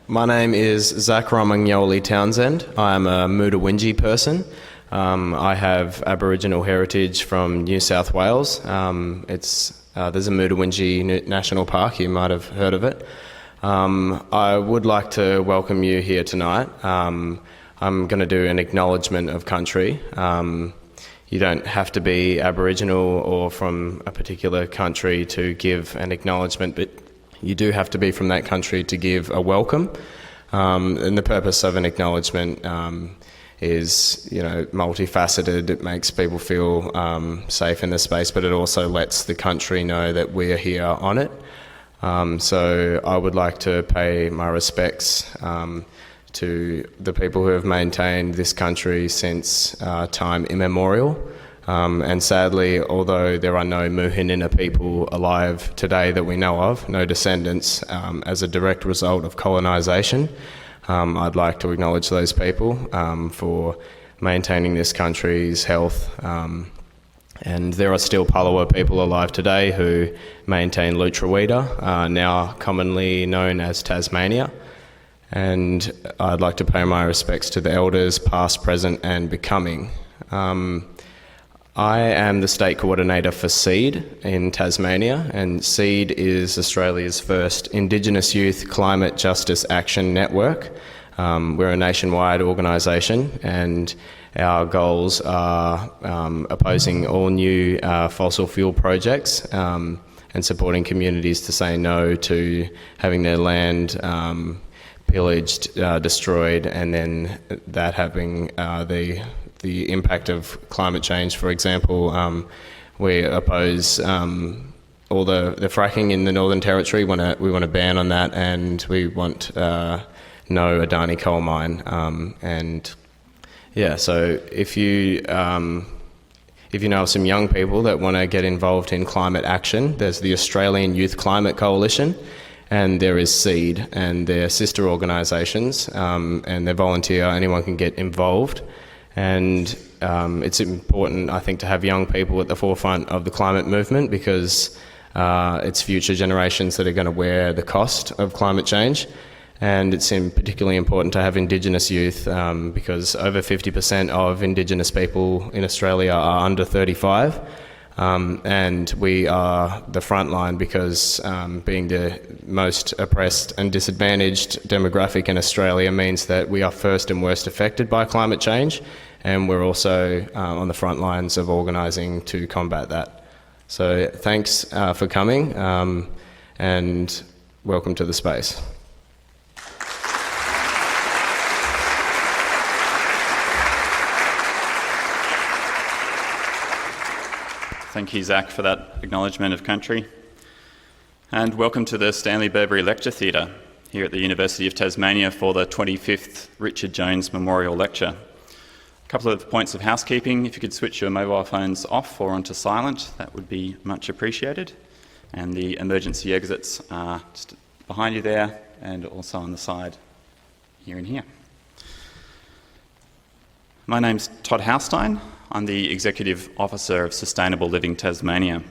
My name is Zach Romagnoli Townsend. I am a Mudawinji person. I have Aboriginal heritage from New South Wales. There's a Mudawinji National Park, you might have heard of it. I would like to welcome you here tonight. I'm going to do an acknowledgement of country. You don't have to be Aboriginal or from a particular country to give an acknowledgement, but you do have to be from that country to give a welcome. And the purpose of an acknowledgement is, multifaceted. It makes people feel safe in the space, but it also lets the country know that we are here on it. So I would like to pay my respects to the people who have maintained this country since time immemorial. And sadly, although there are no Muhinina people alive today that we know of, no descendants, as a direct result of colonisation, I'd like to acknowledge those people for maintaining this country's health. And there are still Palawa people alive today who maintain Lutruwita, now commonly known as Tasmania. And I'd like to pay my respects to the elders, past, present and becoming. I am the state coordinator for SEED in Tasmania, and SEED is Australia's first Indigenous Youth Climate Justice Action Network. We're a nationwide organisation, and our goals are opposing all new fossil fuel projects and supporting communities to say no to having their land pillaged, destroyed, and then that having the impact of climate change. For example, we oppose all the fracking in the Northern Territory. We want a ban on that, and we want no Adani coal mine. So if you know some young people that want to get involved in climate action, there's the Australian Youth Climate Coalition, and there is SEED, and they're sister organisations, and they're volunteer. Anyone can get involved. And it's important, I think, to have young people at the forefront of the climate movement, because it's future generations that are going to wear the cost of climate change. And it's particularly important to have Indigenous youth, because over 50% of Indigenous people in Australia are under 35. And we are the front line because being the most oppressed and disadvantaged demographic in Australia means that we are first and worst affected by climate change, and we're also on the front lines of organising to combat that. So thanks for coming, and welcome to the space. Thank you, Zach, for that acknowledgement of country. And welcome to the Stanley Burbury Lecture Theatre here at the University of Tasmania for the 25th Richard Jones Memorial Lecture. A couple of points of housekeeping. If you could switch your mobile phones off or onto silent, that would be much appreciated. And the emergency exits are just behind you there and also on the side here and here. My name's Todd Haustein. I'm the Executive Officer of Sustainable Living Tasmania,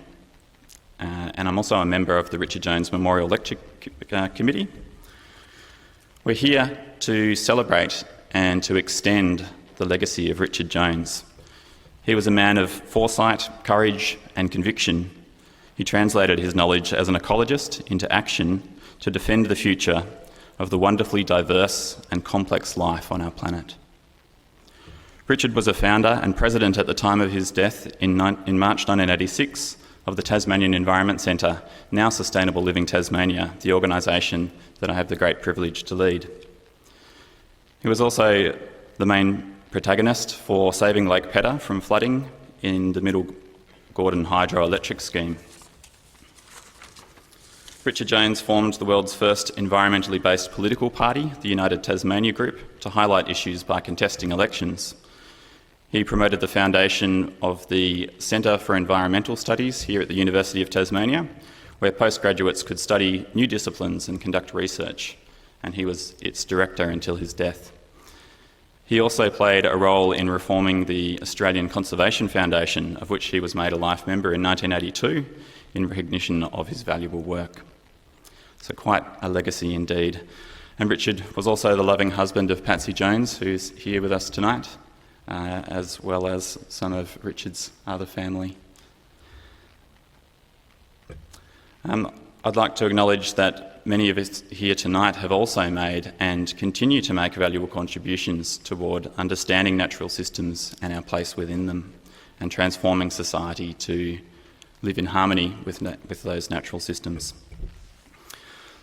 and I'm also a member of the Richard Jones Memorial Lecture Committee. We're here to celebrate and to extend the legacy of Richard Jones. He was a man of foresight, courage and conviction. He translated his knowledge as an ecologist into action to defend the future of the wonderfully diverse and complex life on our planet. Richard was a founder and president at the time of his death in March 1986 of the Tasmanian Environment Centre, now Sustainable Living Tasmania, the organisation that I have the great privilege to lead. He was also the main protagonist for saving Lake Pedder from flooding in the Middle Gordon hydroelectric scheme. Richard Jones formed the world's first environmentally based political party, the United Tasmania Group, to highlight issues by contesting elections. He promoted the foundation of the Centre for Environmental Studies here at the University of Tasmania, where postgraduates could study new disciplines and conduct research, and he was its director until his death. He also played a role in reforming the Australian Conservation Foundation, of which he was made a life member in 1982, in recognition of his valuable work. So quite a legacy indeed. And Richard was also the loving husband of Patsy Jones, who's here with us tonight, as well as some of Richard's other family. I'd like to acknowledge that many of us here tonight have also made and continue to make valuable contributions toward understanding natural systems and our place within them, and transforming society to live in harmony with those natural systems.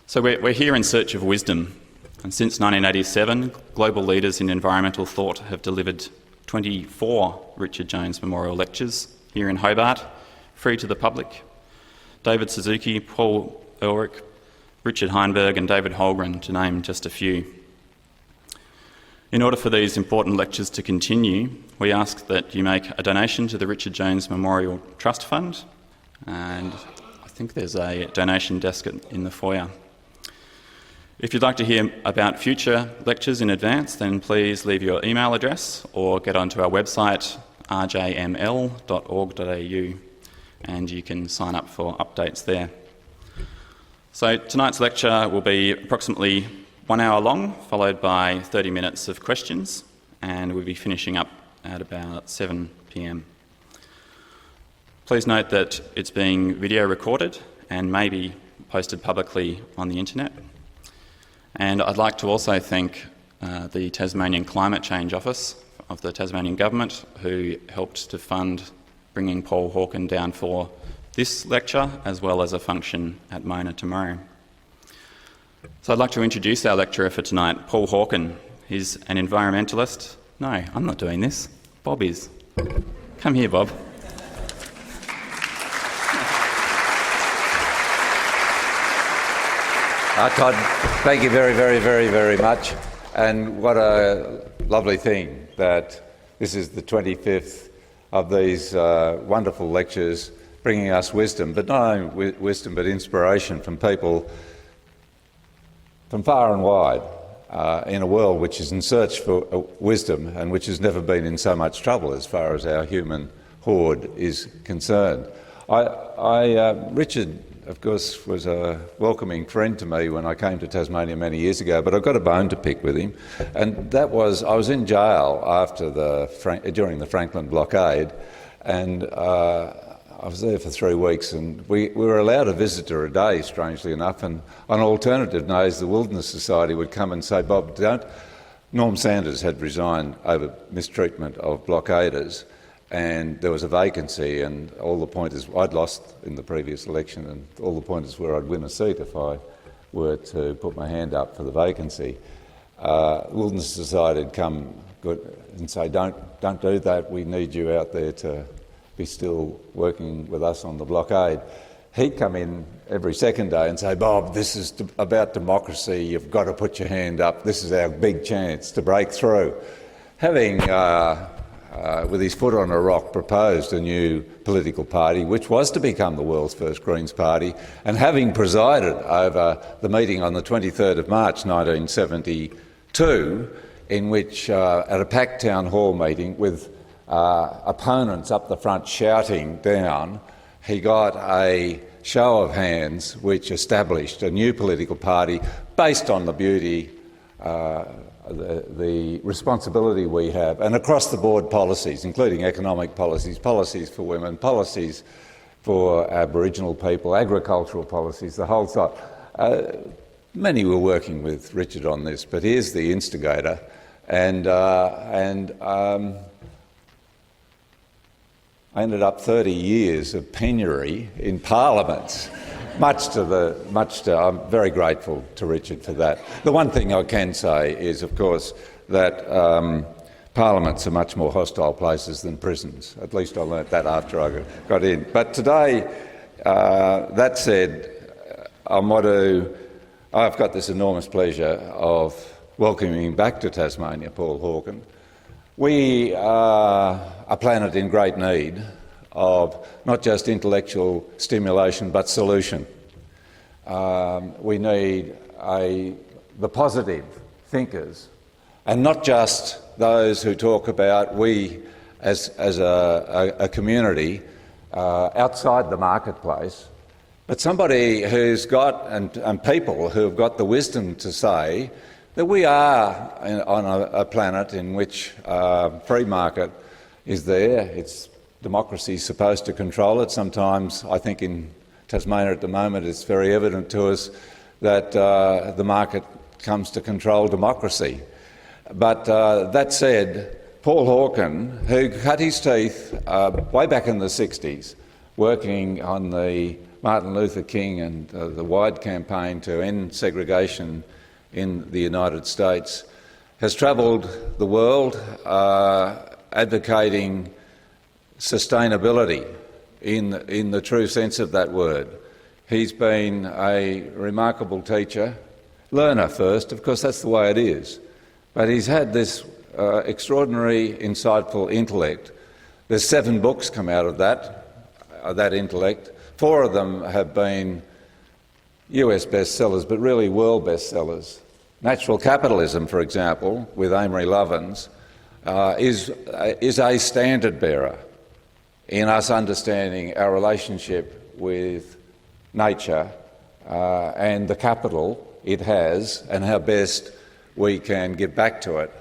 So we're here in search of wisdom, and since 1987, global leaders in environmental thought have delivered 24 Richard Jones Memorial Lectures here in Hobart, free to the public. David Suzuki, Paul Ulrich, Richard Heinberg and David Holgren, to name just a few. In order for these important lectures to continue, we ask that you make a donation to the Richard Jones Memorial Trust Fund, and I think there's a donation desk in the foyer. If you'd like to hear about future lectures in advance, then please leave your email address or get onto our website rjml.org.au, and you can sign up for updates there. So tonight's lecture will be approximately 1 hour long, followed by 30 minutes of questions, and we'll be finishing up at about 7 p.m. Please note that it's being video recorded and may be posted publicly on the internet. And I'd like to also thank the Tasmanian Climate Change Office of the Tasmanian Government, who helped to fund bringing Paul Hawken down for this lecture, as well as a function at Mona tomorrow. So I'd like to introduce our lecturer for tonight, Paul Hawken. He's an environmentalist. No, I'm not doing this. Bob is. Come here, Bob. Todd, thank you very, very, very, very much. And what a lovely thing that this is the 25th of these wonderful lectures, bringing us wisdom, but not only wisdom, but inspiration from people from far and wide in a world which is in search for wisdom and which has never been in so much trouble as far as our human horde is concerned. Richard, of course, was a welcoming friend to me when I came to Tasmania many years ago, but I've got a bone to pick with him, and that was I was in jail during the Franklin blockade, and I was there for 3 weeks, and we were allowed a visitor a day, strangely enough, and on alternative days the Wilderness Society would come and say, Bob, don't... Norm Sanders had resigned over mistreatment of blockaders, and there was a vacancy, and all the pointers... I'd lost in the previous election, and all the pointers were I'd win a seat if I were to put my hand up for the vacancy. Wilderness Society had come and say, don't do that, we need you out there to be still working with us on the blockade. He'd come in every second day and say, Bob, this is about democracy, you've got to put your hand up, this is our big chance to break through. Having, with his foot on a rock, proposed a new political party, which was to become the world's first Greens party, and having presided over the meeting on the 23rd of March 1972, in which, at a packed town hall meeting with opponents up the front shouting down, he got a show of hands which established a new political party based on the beauty, the responsibility we have, and across-the-board policies, including economic policies, policies for women, policies for Aboriginal people, agricultural policies, the whole lot. Many were working with Richard on this, but here's the instigator, and I ended up 30 years of penury in parliaments. I'm very grateful to Richard for that. The one thing I can say is, of course, that parliaments are much more hostile places than prisons. At least I learnt that after I got in. But today, that said, I've got this enormous pleasure of welcoming back to Tasmania Paul Hawken. We are a planet in great need of not just intellectual stimulation but solution. We need the positive thinkers, and not just those who talk about we as a community outside the marketplace but somebody who's got, and people who have got the wisdom to say that we are on a planet in which free market is there. It's democracy is supposed to control it. Sometimes, I think in Tasmania at the moment, it's very evident to us that the market comes to control democracy. But that said, Paul Hawken, who cut his teeth way back in the 60s, working on the Martin Luther King and the wide campaign to end segregation in the United States, has travelled the world advocating sustainability in the true sense of that word. He's been a remarkable teacher, learner first, of course that's the way it is, but he's had this extraordinary, insightful intellect. There's 7 books come out of that intellect. 4 of them have been US bestsellers, but really world bestsellers. Natural Capitalism, for example, with Amory Lovins, is a standard bearer in us understanding our relationship with nature and the capital it has and how best we can give back to it.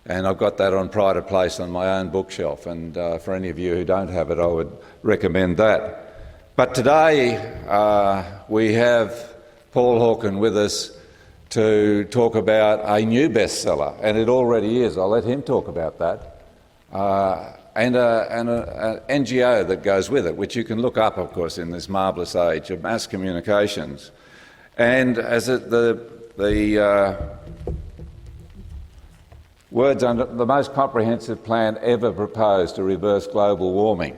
And I've got that on pride of place on my own bookshelf, and for any of you who don't have it, I would recommend that. But today we have Paul Hawken with us to talk about a new bestseller, and it already is. I'll let him talk about that. And an NGO that goes with it, which you can look up, of course, in this marvellous age of mass communications. And as the words under the most comprehensive plan ever proposed to reverse global warming.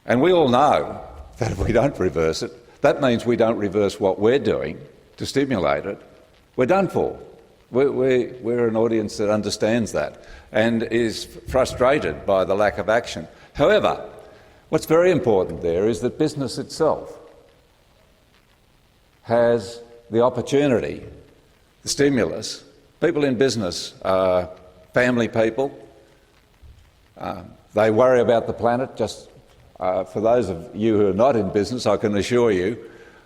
And we all know that if we don't reverse it, that means we don't reverse what we're doing to stimulate it. We're done for. We're an audience that understands that and is frustrated by the lack of action. However, what's very important there is that business itself has the opportunity, the stimulus. People in business are family people. They worry about the planet. Just for those of you who are not in business, I can assure you,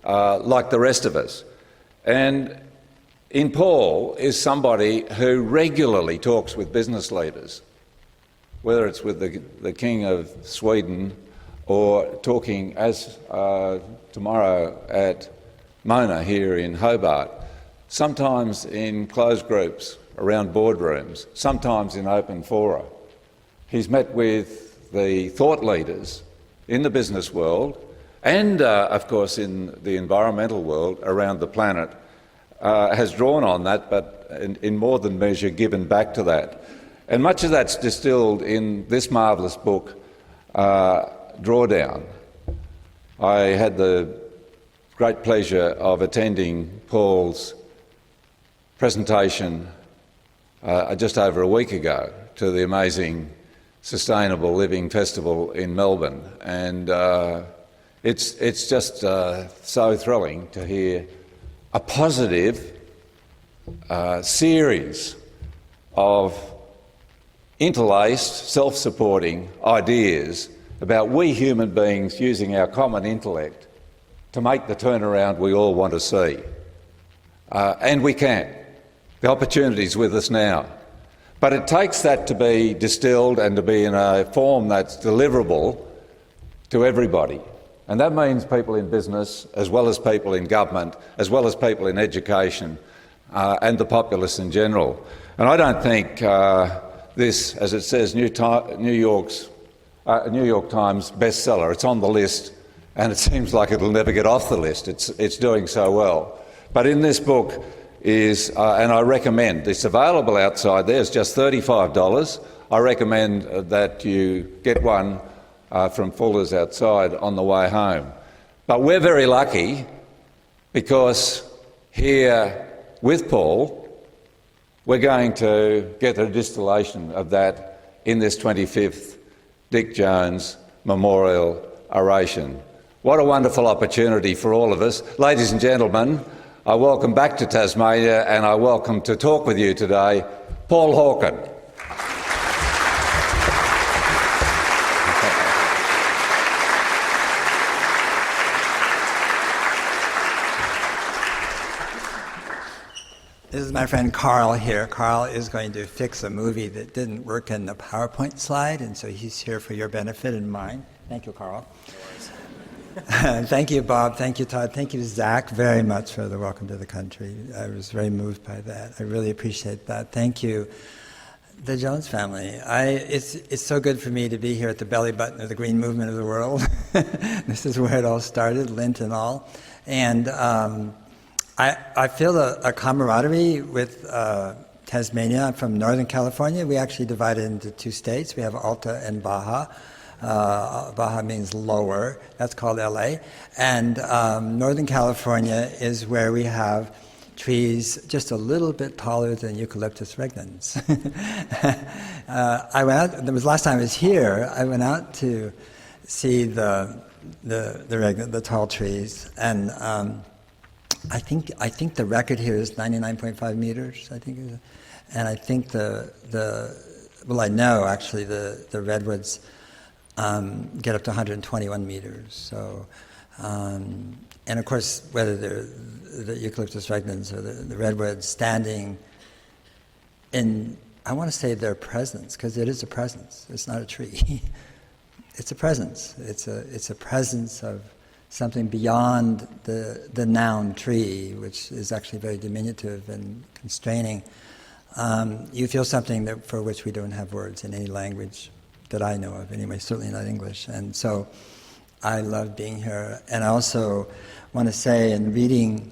like the rest of us. And in Paul is somebody who regularly talks with business leaders, whether it's with the King of Sweden or talking as tomorrow at Mona here in Hobart, sometimes in closed groups around boardrooms, sometimes in open fora. He's met with the thought leaders in the business world and, of course, in the environmental world around the planet, has drawn on that, but in more than measure given back to that. And much of that's distilled in this marvellous book, DRAWDOWN. I had the great pleasure of attending Paul's presentation just over a week ago to the amazing Sustainable Living Festival in Melbourne, and it's just so thrilling to hear a positive series of interlaced, self-supporting ideas about we human beings using our common intellect to make the turnaround we all want to see. And we can. The opportunity's with us now. But it takes that to be distilled and to be in a form that's deliverable to everybody. And that means people in business, as well as people in government, as well as people in education, and the populace in general. And I don't think this, as it says, New York Times bestseller, it's on the list, and it seems like it'll never get off the list. It's doing so well. But in this book is, and I recommend, it's available outside there, it's just $35. I recommend that you get one from Fuller's outside on the way home. But we're very lucky because here with Paul, we're going to get a distillation of that in this 25th Dick Jones Memorial Oration. What a wonderful opportunity for all of us. Ladies and gentlemen, I welcome back to Tasmania and I welcome to talk with you today, Paul Hawken. This is my friend Carl here. Carl is going to fix a movie that didn't work in the PowerPoint slide, and so he's here for your benefit and mine. Thank you, Carl. Thank you, Bob. Thank you, Todd. Thank you, Zach, very much for the welcome to the country. I was very moved by that. I really appreciate that. Thank you, the Jones family. It's so good for me to be here at the belly button of the green movement of the world. This is where it all started, Lent and all. And I feel a camaraderie with Tasmania. I'm from Northern California. We actually divided into two states. We have Alta and Baja. Baja means lower. That's called LA. And Northern California is where we have trees just a little bit taller than Eucalyptus regnans. I went out, last time I was here, I went out to see the tall trees, and I think the record here is 99.5 meters, I think, and I think I know actually the redwoods get up to 121 meters. So, and of course, whether they're the Eucalyptus regnans or the redwoods standing in, I want to say their presence, because it is a presence. It's not a tree. It's a presence. It's a presence of something beyond the noun tree, which is actually very diminutive and constraining. You feel something for which we don't have words in any language that I know of, anyway, certainly not English. And so I love being here. And I also want to say, in reading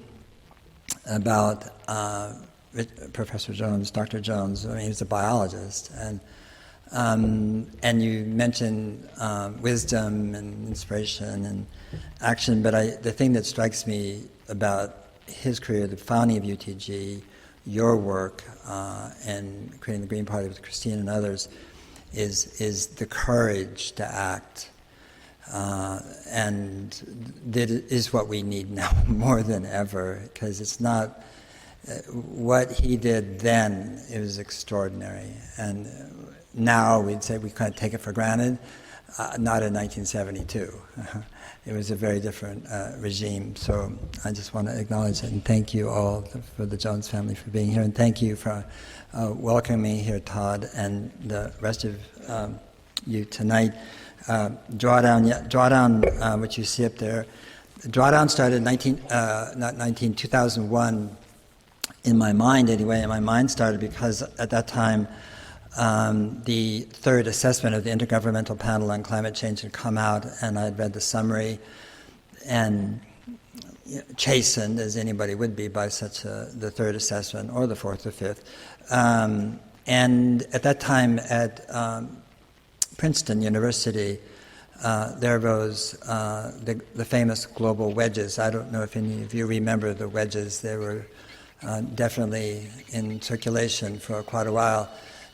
about Professor Jones, Dr. Jones, I mean, he was a biologist, and you mentioned wisdom and inspiration and action, but the thing that strikes me about his career, the founding of UTG, your work, and creating the Green Party with Christine and others, is the courage to act, and that is what we need now more than ever, because it's not what he did then. It was extraordinary, and now we'd say we kind of take it for granted. Not in 1972. It was a very different regime. So I just want to acknowledge it and thank you all for the Jones family for being here, and thank you for welcoming me here, Todd, and the rest of you tonight. Drawdown, which you see up there. Drawdown started 2001, in my mind anyway, and my mind started because at that time the third assessment of the Intergovernmental Panel on Climate Change had come out, and I had read the summary, and chastened, as anybody would be, by the third assessment, or the fourth or fifth. And at that time at Princeton University, there arose the famous global wedges. I don't know if any of you remember the wedges. They were definitely in circulation for quite a while.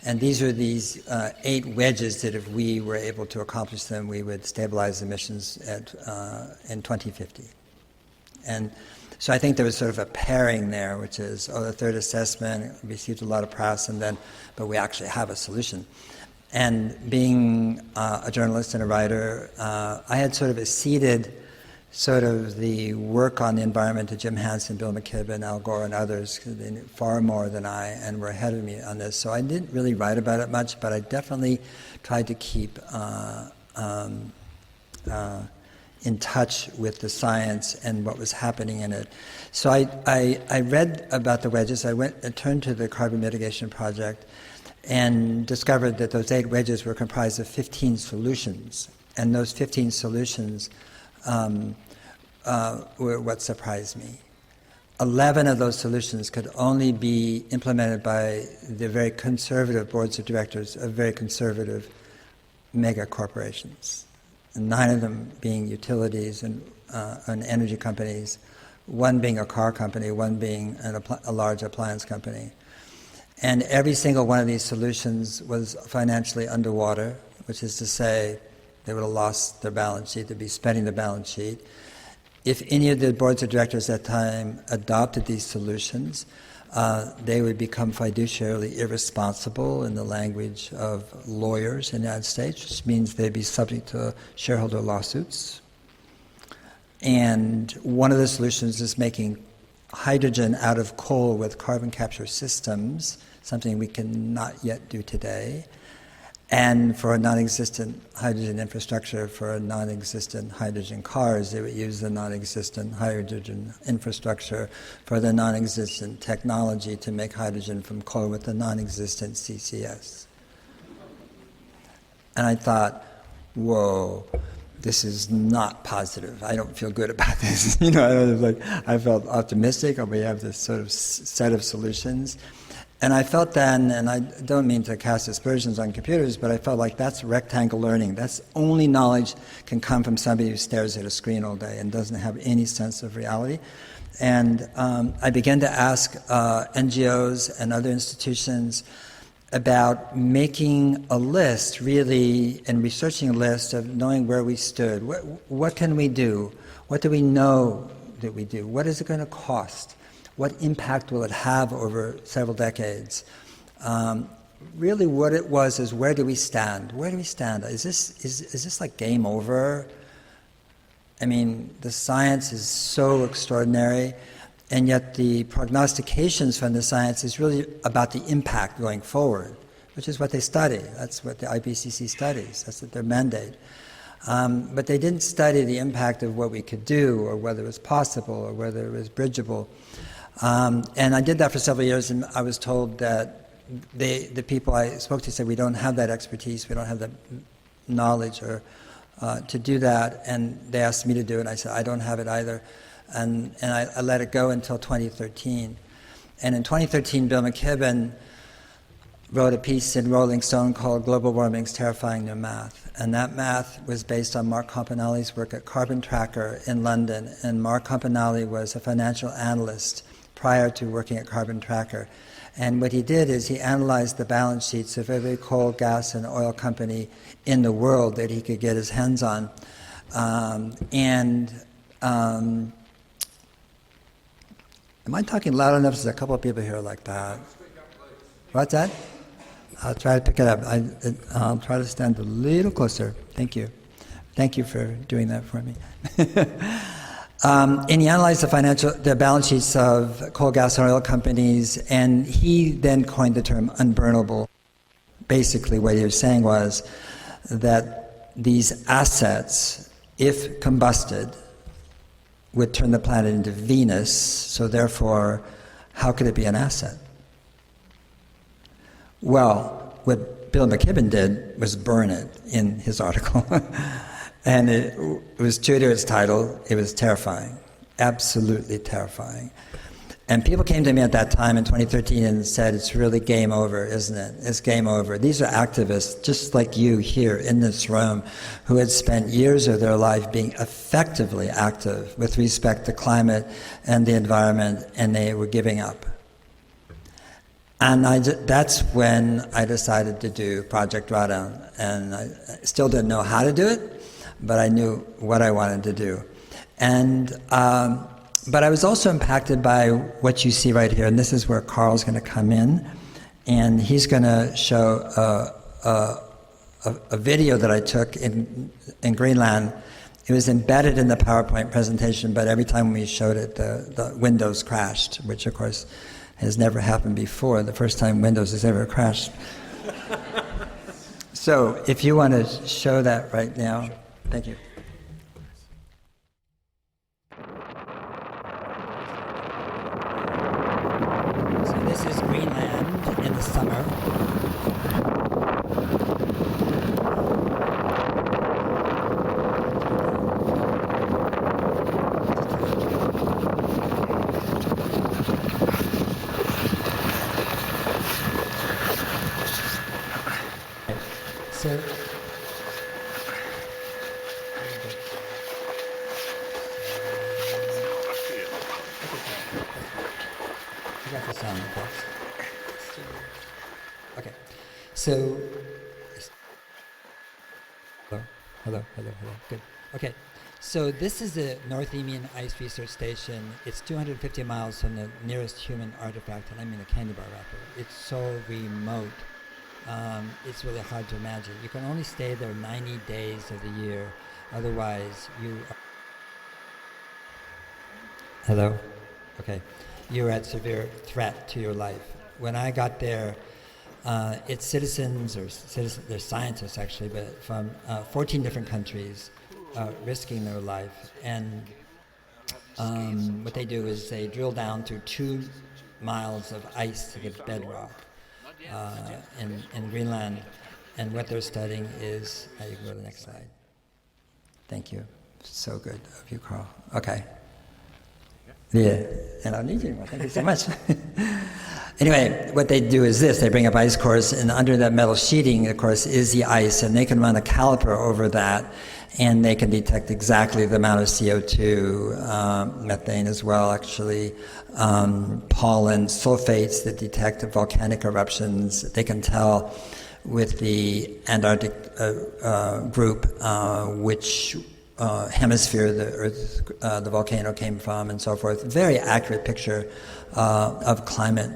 And these are these 8 wedges that if we were able to accomplish them, we would stabilize emissions in 2050. And so I think there was sort of a pairing there, which is, the third assessment received a lot of press, but we actually have a solution. And being a journalist and a writer, I had sort of acceded sort of the work on the environment to Jim Hansen, Bill McKibben, Al Gore, and others, they knew far more than I, and were ahead of me on this. So I didn't really write about it much, but I definitely tried to keep in touch with the science and what was happening in it. So I read about the wedges. I turned to the Carbon Mitigation Project and discovered that those 8 wedges were comprised of 15 solutions. And those 15 solutions were what surprised me. 11 of those solutions could only be implemented by the very conservative boards of directors of very conservative mega corporations, and 9 of them being utilities and energy companies, 1 being a car company, 1 being a large appliance company. And every single one of these solutions was financially underwater, which is to say they would have lost their balance sheet, they'd be spending the balance sheet. If any of the boards of directors at that time adopted these solutions, they would become fiduciarily irresponsible in the language of lawyers in the United States, which means they'd be subject to shareholder lawsuits. And one of the solutions is making hydrogen out of coal with carbon capture systems, something we cannot yet do today, and for a non-existent hydrogen infrastructure for non-existent hydrogen cars, they would use the non-existent hydrogen infrastructure for the non-existent technology to make hydrogen from coal with the non-existent CCS. And I thought, whoa, this is not positive. I don't feel good about this. I felt optimistic, or we have this sort of set of solutions. And I felt then, and I don't mean to cast aspersions on computers, but I felt like that's rectangle learning. That's only knowledge can come from somebody who stares at a screen all day and doesn't have any sense of reality. And I began to ask NGOs and other institutions about making a list, really, and researching a list of knowing where we stood. What can we do? What do we know that we do? What is it going to cost? What impact will it have over several decades? Really what it was is, where do we stand? Where do we stand? Is this like game over? I mean, the science is so extraordinary, and yet the prognostications from the science is really about the impact going forward, which is what they study. That's what the IPCC studies. That's their mandate. But they didn't study the impact of what we could do, or whether it was possible, or whether it was bridgeable. And I did that for several years, and I was told that the people I spoke to said, we don't have that expertise, we don't have the knowledge or to do that, and they asked me to do it, and I said, I don't have it either. And I let it go until 2013. And in 2013, Bill McKibben wrote a piece in Rolling Stone called Global Warming's Terrifying New Math. And that math was based on Mark Campanelli's work at Carbon Tracker in London. And Mark Campanelli was a financial analyst prior to working at Carbon Tracker. And what he did is he analyzed the balance sheets of every coal, gas, and oil company in the world that he could get his hands on. Am I talking loud enough? There's a couple of people here like that. What's that? I'll try to pick it up. I'll try to stand a little closer. Thank you. Thank you for doing that for me. And he analyzed the balance sheets of coal, gas, and oil companies, and he then coined the term unburnable. Basically, what he was saying was that these assets, if combusted, would turn the planet into Venus, so therefore, how could it be an asset? Well, what Bill McKibben did was burn it in his article. And it was true to its title. It was terrifying, absolutely terrifying. And people came to me at that time in 2013 and said, it's really game over, isn't it? It's game over. These are activists, just like you here in this room, who had spent years of their life being effectively active with respect to climate and the environment, and they were giving up. And that's when I decided to do Project DRAWDOWN. And I still didn't know how to do it, but I knew what I wanted to do. And but I was also impacted by what you see right here, and this is where Carl's going to come in, and he's going to show a video that I took in Greenland. It was embedded in the PowerPoint presentation, but every time we showed it, the Windows crashed, which of course has never happened before, the first time Windows has ever crashed. So if you want to show that right now, thank you. This is Greenland in the summer. So, okay, so, hello, good. Okay, so this is the North Eemian Ice Research Station. It's 250 miles from the nearest human artifact, and I mean the candy bar wrapper. It's so remote. It's really hard to imagine. You can only stay there 90 days of the year. Otherwise, you... Hello? Okay, you're at severe threat to your life. When I got there, it's citizens, they're scientists actually, but from 14 different countries risking their life. And what they do is they drill down through 2 miles of ice to get bedrock in Greenland. And what they're studying is, you can go to the next slide. Thank you. So good of you, Carl. Okay. Yeah, and I'll need you more. Thank you so much. Anyway, what they do is this. They bring up ice cores, and under that metal sheeting, of course, is the ice, and they can run a caliper over that, and they can detect exactly the amount of CO2, methane as well, actually, pollen, sulfates that detect volcanic eruptions. They can tell with the Antarctic group which hemisphere the volcano came from, and so forth. Very accurate picture of climate.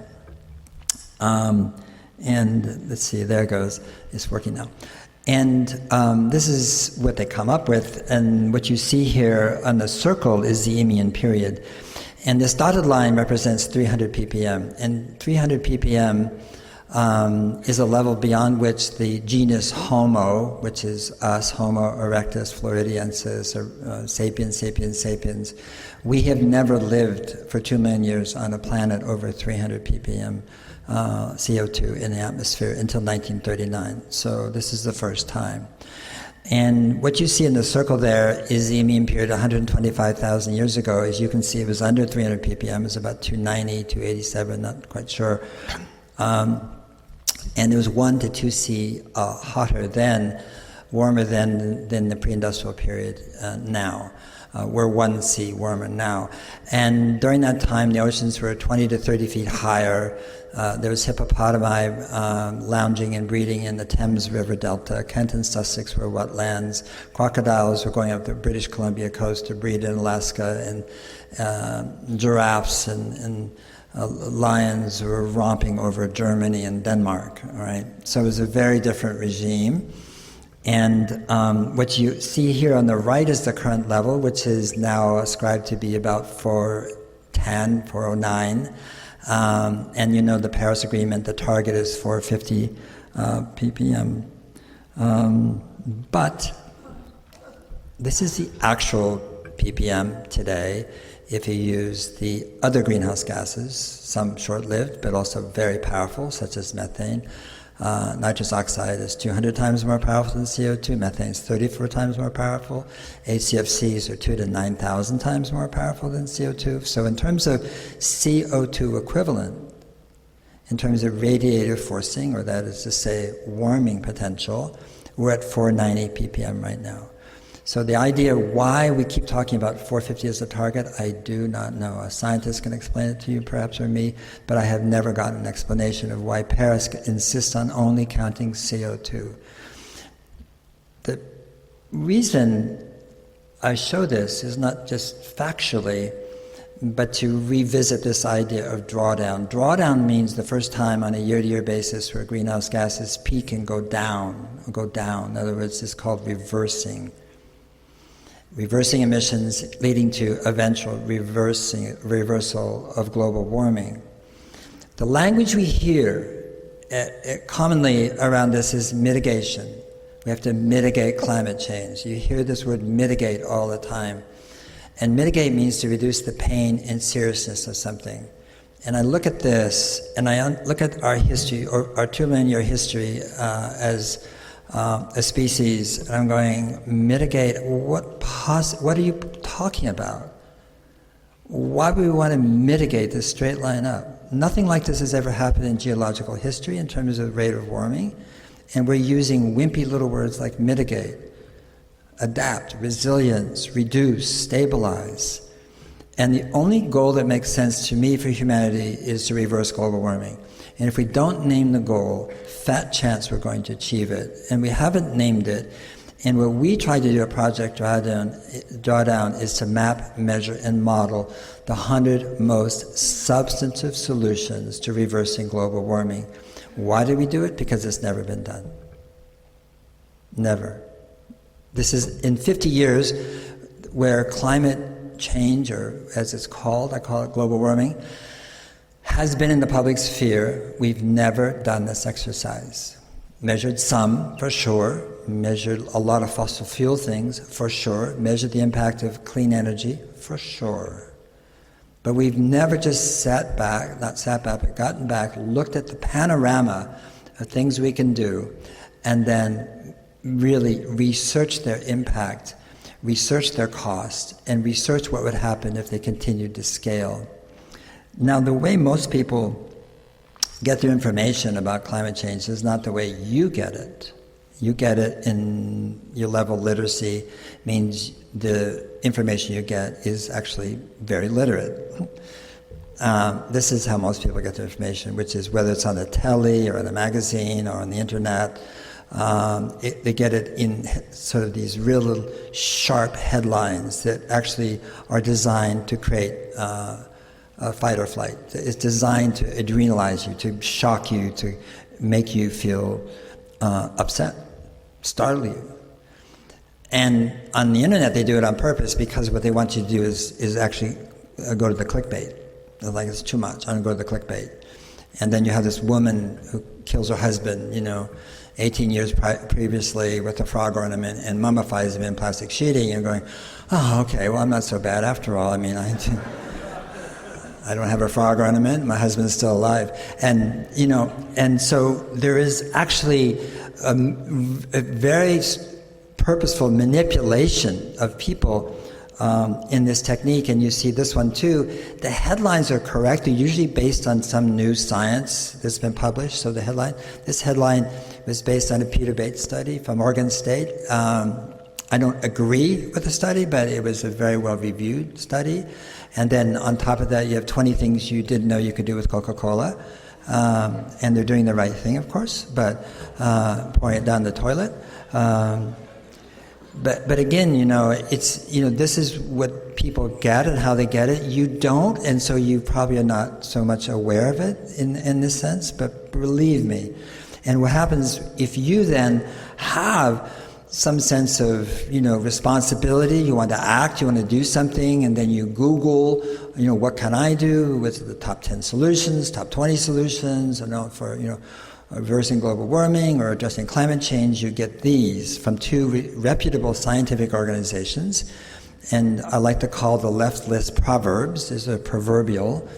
And let's see, there it goes. It's working now. And this is what they come up with. And what you see here on the circle is the Eemian period. And this dotted line represents 300 ppm. And 300 ppm is a level beyond which the genus Homo, which is us, Homo erectus, floridiensis, or sapiens, sapiens, sapiens, we have never lived for 2 million years on a planet over 300 ppm CO2 in the atmosphere until 1939. So this is the first time. And what you see in the circle there is the Eemian period 125,000 years ago. As you can see, it was under 300 ppm. It was about 290, 287, not quite sure. And it was 1 to 2 C hotter then, warmer than the pre-industrial period now. We're 1 C warmer now. And during that time, the oceans were 20 to 30 feet higher. There was hippopotami lounging and breeding in the Thames River Delta. Kent and Sussex were wetlands. Crocodiles were going up the British Columbia coast to breed in Alaska, and giraffes and lions were romping over Germany and Denmark. All right, so it was a very different regime. And what you see here on the right is the current level, which is now ascribed to be about 410, 409. And you know the Paris Agreement, the target is 450 ppm. But this is the actual ppm today if you use the other greenhouse gases, some short-lived but also very powerful, such as methane. Nitrous oxide is 200 times more powerful than CO2. Methane is 34 times more powerful. HCFCs are 2 to 9,000 times more powerful than CO2. So in terms of CO2 equivalent, in terms of radiative forcing, or that is to say warming potential, we're at 490 ppm right now. So the idea why we keep talking about 450 as a target, I do not know. A scientist can explain it to you, perhaps, or me, but I have never gotten an explanation of why Paris insists on only counting CO2. The reason I show this is not just factually, but to revisit this idea of drawdown. Drawdown means the first time on a year-to-year basis where greenhouse gases peak and go down. In other words, it's called reversing. Reversing emissions leading to eventual reversal of global warming. The language we hear commonly around this is mitigation. We have to mitigate climate change. You hear this word mitigate all the time. And mitigate means to reduce the pain and seriousness of something. And I look at this, and I look at our history, or our 2 million year history as a species, and I'm going, mitigate, what are you talking about? Why would we want to mitigate this straight line up? Nothing like this has ever happened in geological history in terms of rate of warming, and we're using wimpy little words like mitigate, adapt, resilience, reduce, stabilize. And the only goal that makes sense to me for humanity is to reverse global warming. And if we don't name the goal, fat chance we're going to achieve it. And we haven't named it. And what we try to do at Project Drawdown is to map, measure, and model the 100 most substantive solutions to reversing global warming. Why do we do it? Because it's never been done. Never. This is in 50 years where climate change, or as it's called, I call it global warming, has been in the public sphere. We've never done this exercise. Measured some, for sure, measured a lot of fossil fuel things, for sure, measured the impact of clean energy, for sure. But we've never just sat back, but gotten back, looked at the panorama of things we can do, and then really research their impact, research their cost, and research what would happen if they continued to scale. Now, the way most people get their information about climate change is not the way you get it. You get it in your level of literacy, means the information you get is actually very literate. This is how most people get their information, which is whether it's on the telly or in a magazine or on the internet. They get it in sort of these real little sharp headlines that actually are designed to create fight or flight. It's designed to adrenalize you, to shock you, to make you feel upset, startle you. And on the internet, they do it on purpose because what they want you to do is actually go to the clickbait. They're like, it's too much, I'm going to go to the clickbait. And then you have this woman who kills her husband, 18 years previously with a frog ornament and mummifies him in plastic sheeting, and going, oh, okay, well, I'm not so bad after all. I mean, I don't have a frog ornament, my husband's still alive. And, and so there is actually a very purposeful manipulation of people in this technique, and you see this one too. The headlines are correct. They're usually based on some new science that's been published. So this headline was based on a Peter Bates study from Oregon State. I don't agree with the study, but it was a very well-reviewed study. And then on top of that, you have 20 things you didn't know you could do with Coca-Cola. And they're doing the right thing, of course, but pouring it down the toilet. But again, it's, this is what people get and how they get it. You don't, and so you probably are not so much aware of it in this sense, but believe me. And what happens if you then have some sense of, responsibility, you want to act, you want to do something, and then you Google, what can I do? What's the top 10 solutions, top 20 solutions, for, reversing global warming or addressing climate change. You get these from two reputable scientific organizations, and I like to call the left list proverbs. There's a proverbial,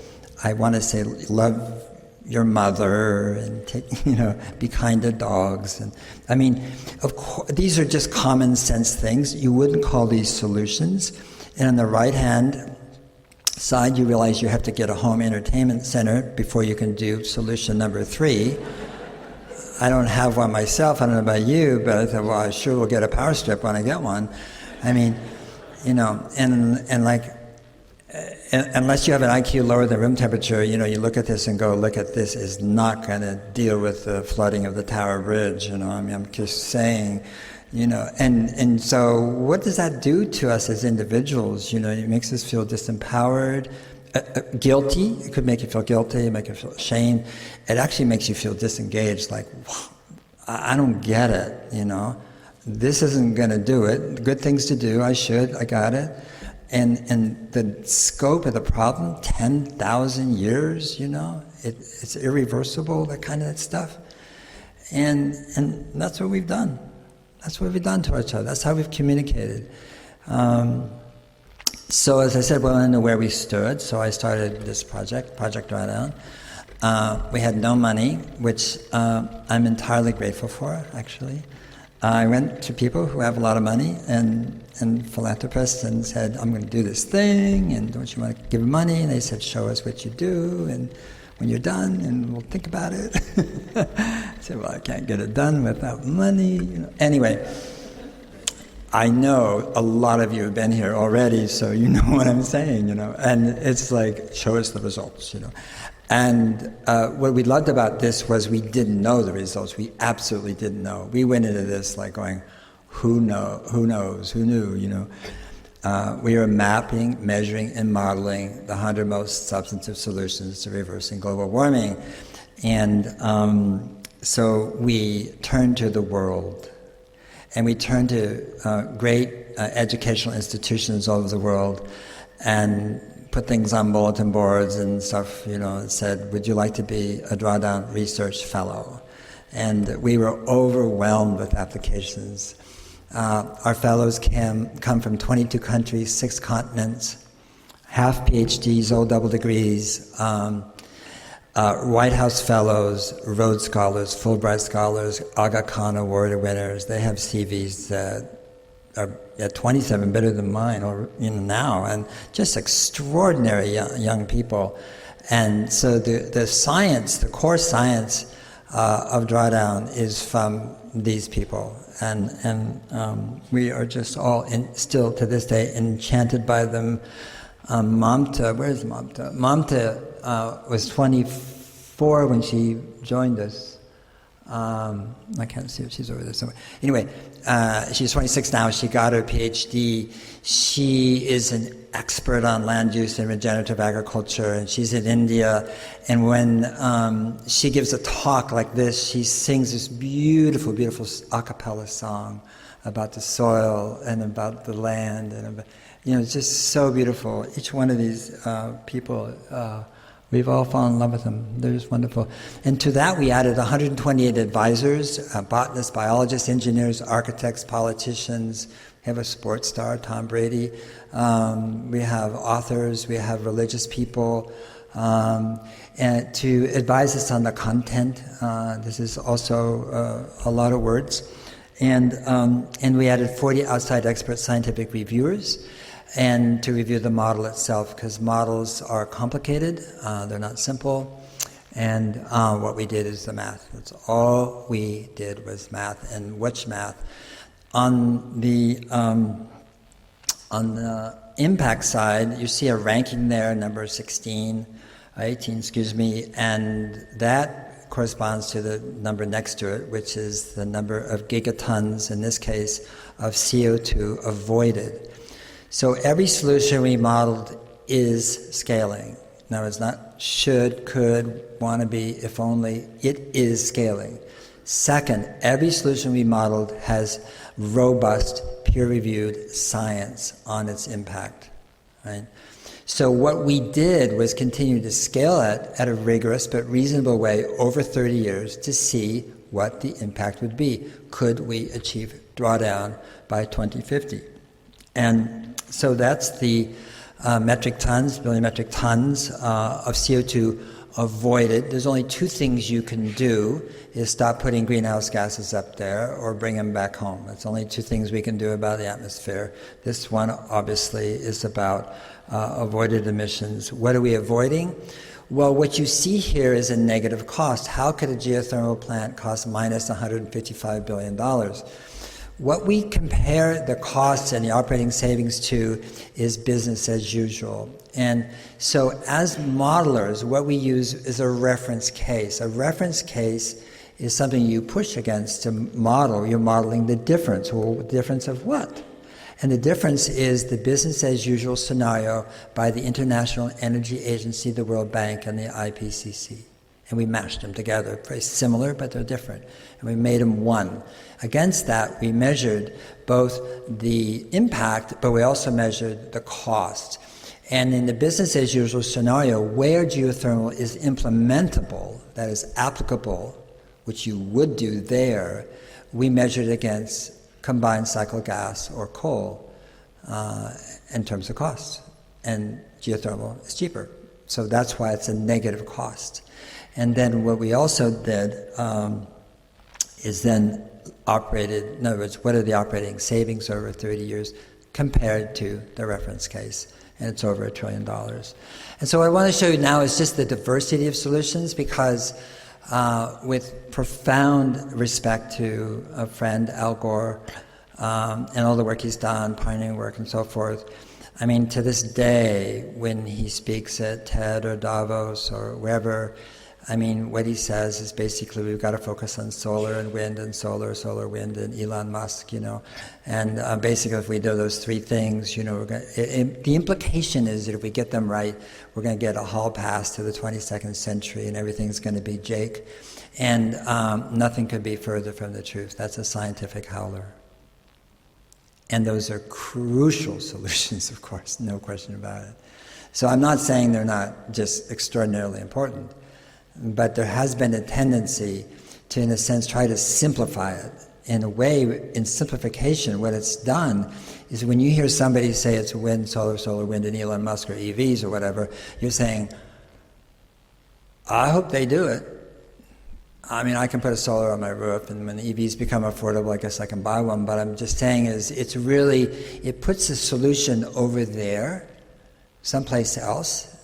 I want to say, love your mother, and be kind to dogs. And I mean, of course, these are just common sense things. You wouldn't call these solutions. And on the right hand side, you realize you have to get a home entertainment center before you can do solution number 3. I don't have one myself. I don't know about you, but I thought, well, I sure will get a power strip when I get one. I mean, unless you have an IQ lower than room temperature, you look at this and go, look at this is not going to deal with the flooding of the Tower Bridge. I'm just saying, and so what does that do to us as individuals? It makes us feel disempowered, guilty. It could make you feel guilty, make you feel ashamed. It actually makes you feel disengaged, like, I don't get it, This isn't going to do it. Good things to do, I got it. And the scope of the problem, 10,000 years, it's irreversible, that kind of stuff. And that's what we've done. That's what we've done to each other. That's how we've communicated. So as I said, we didn't know where we stood, so I started this project, Project DRAWDOWN. We had no money, which I'm entirely grateful for, actually. I went to people who have a lot of money and philanthropists and said, I'm going to do this thing, and don't you want to give money? And they said, show us what you do, and when you're done, and we'll think about it. I said, well, I can't get it done without money. Anyway, I know a lot of you have been here already, so you know what I'm saying, And it's like, show us the results, And what we loved about this was we didn't know the results. We absolutely didn't know. We went into this like going, who knows, who knew, We were mapping, measuring, and modeling the 100 most substantive solutions to reversing global warming. And so we turned to the world. And we turned to great educational institutions all over the world. and put things on bulletin boards and stuff, and said, would you like to be a Drawdown Research Fellow? And we were overwhelmed with applications. Our fellows come from 22 countries, 6 continents, half PhDs, all double degrees, White House Fellows, Rhodes Scholars, Fulbright Scholars, Aga Khan Award winners. They have CVs that are at 27 better than mine, or now, and just extraordinary young people. And so the science, the core science of Drawdown is from these people, and we are just all still to this day enchanted by them. Mamta, where's Mamta? Mamta was 24 when she joined us. I can't see if she's over there somewhere. Anyway, she's 26 now. She got her PhD. She is an expert on land use and regenerative agriculture, and she's in India. And when she gives a talk like this, she sings this beautiful, beautiful a cappella song about the soil and about the land, and about, it's just so beautiful. Each one of these people. We've all fallen in love with them. They're just wonderful. And to that we added 128 advisors, botanists, biologists, engineers, architects, politicians. We have a sports star, Tom Brady. We have authors. We have religious people. And to advise us on the content. This is also a lot of words. And we added 40 outside expert scientific reviewers, and to review the model itself, because models are complicated, they're not simple, and what we did is the math. That's all we did was math, and which math? On the impact side, you see a ranking there, number 18, and that corresponds to the number next to it, which is the number of gigatons, in this case, of CO2 avoided. So every solution we modeled is scaling. Now, it's not should, could, want to be, if only. It is scaling. Second, every solution we modeled has robust, peer-reviewed science on its impact. Right? So what we did was continue to scale it at a rigorous but reasonable way over 30 years to see what the impact would be. Could we achieve drawdown by 2050? And so that's the billion metric tons of CO2 avoided. There's only 2 things you can do, is stop putting greenhouse gases up there or bring them back home. That's only 2 things we can do about the atmosphere. This one obviously is about avoided emissions. What are we avoiding? Well, what you see here is a negative cost. How could a geothermal plant cost minus $155 billion? What we compare the costs and the operating savings to is business as usual. And so as modelers, what we use is a reference case. A reference case is something you push against to model. You're modeling the difference. Well, the difference of what? And the difference is the business as usual scenario by the International Energy Agency, the World Bank, and the IPCC. And we mashed them together. Very similar, but they're different. And we made them one. Against that, we measured both the impact, but we also measured the cost. And in the business as usual scenario, where geothermal is implementable, that is applicable, which you would do there, we measured against combined cycle gas or coal in terms of cost. And geothermal is cheaper. So that's why it's a negative cost. And then what we also did is then operated, in other words, what are the operating savings over 30 years compared to the reference case? And it's over $1 trillion. And so what I want to show you now is just the diversity of solutions, because with profound respect to a friend, Al Gore, and all the work he's done, pioneering work and so forth, I mean, to this day, when he speaks at TED or Davos or wherever, I mean, what he says is basically we've got to focus on solar and wind and solar, wind, and Elon Musk, And basically, if we do those 3 things, we're going the implication is that if we get them right, we're going to get a hall pass to the 22nd century and everything's going to be Jake. And nothing could be further from the truth. That's a scientific howler. And those are crucial solutions, of course, no question about it. So I'm not saying they're not just extraordinarily important, but there has been a tendency to, in a sense, try to simplify it. In a way, in simplification, what it's done is when you hear somebody say it's wind, solar, wind, and Elon Musk or EVs or whatever, you're saying, I hope they do it. I mean, I can put a solar on my roof, and when the EVs become affordable, I guess I can buy one, but I'm just saying is it's really, it puts the solution over there, someplace else,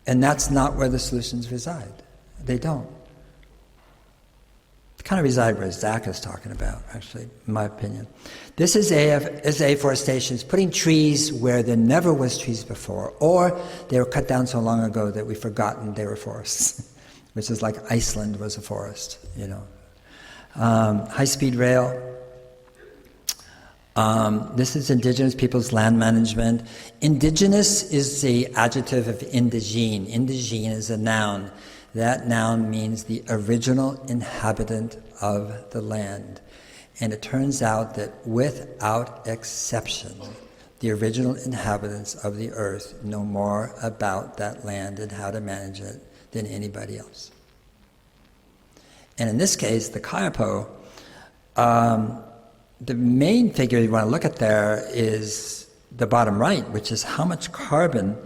and that's not where the solutions reside. They don't. They kind of reside where Zach is talking about, actually, in my opinion. This is afforestation. It's putting trees where there never was trees before, or they were cut down so long ago that we've forgotten they were forests, which is like Iceland was a forest, you know. High-speed rail. This is Indigenous people's land management. Indigenous is the adjective of indigene. Indigene is a noun. That noun means the original inhabitant of the land. And it turns out that without exception, the original inhabitants of the earth know more about that land and how to manage it than anybody else. And in this case, the Kayapo, the main figure you want to look at there is the bottom right, which is how much carbon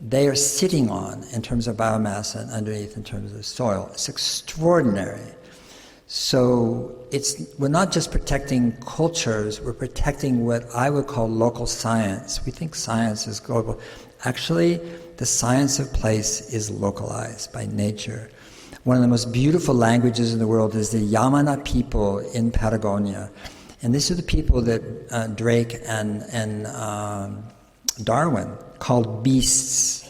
they are sitting on in terms of biomass and underneath in terms of soil. It's extraordinary. So we're not just protecting cultures, we're protecting what I would call local science. We think science is global. Actually, the science of place is localized by nature. One of the most beautiful languages in the world is the Yamana people in Patagonia. And these are the people that Drake and Darwin called beasts.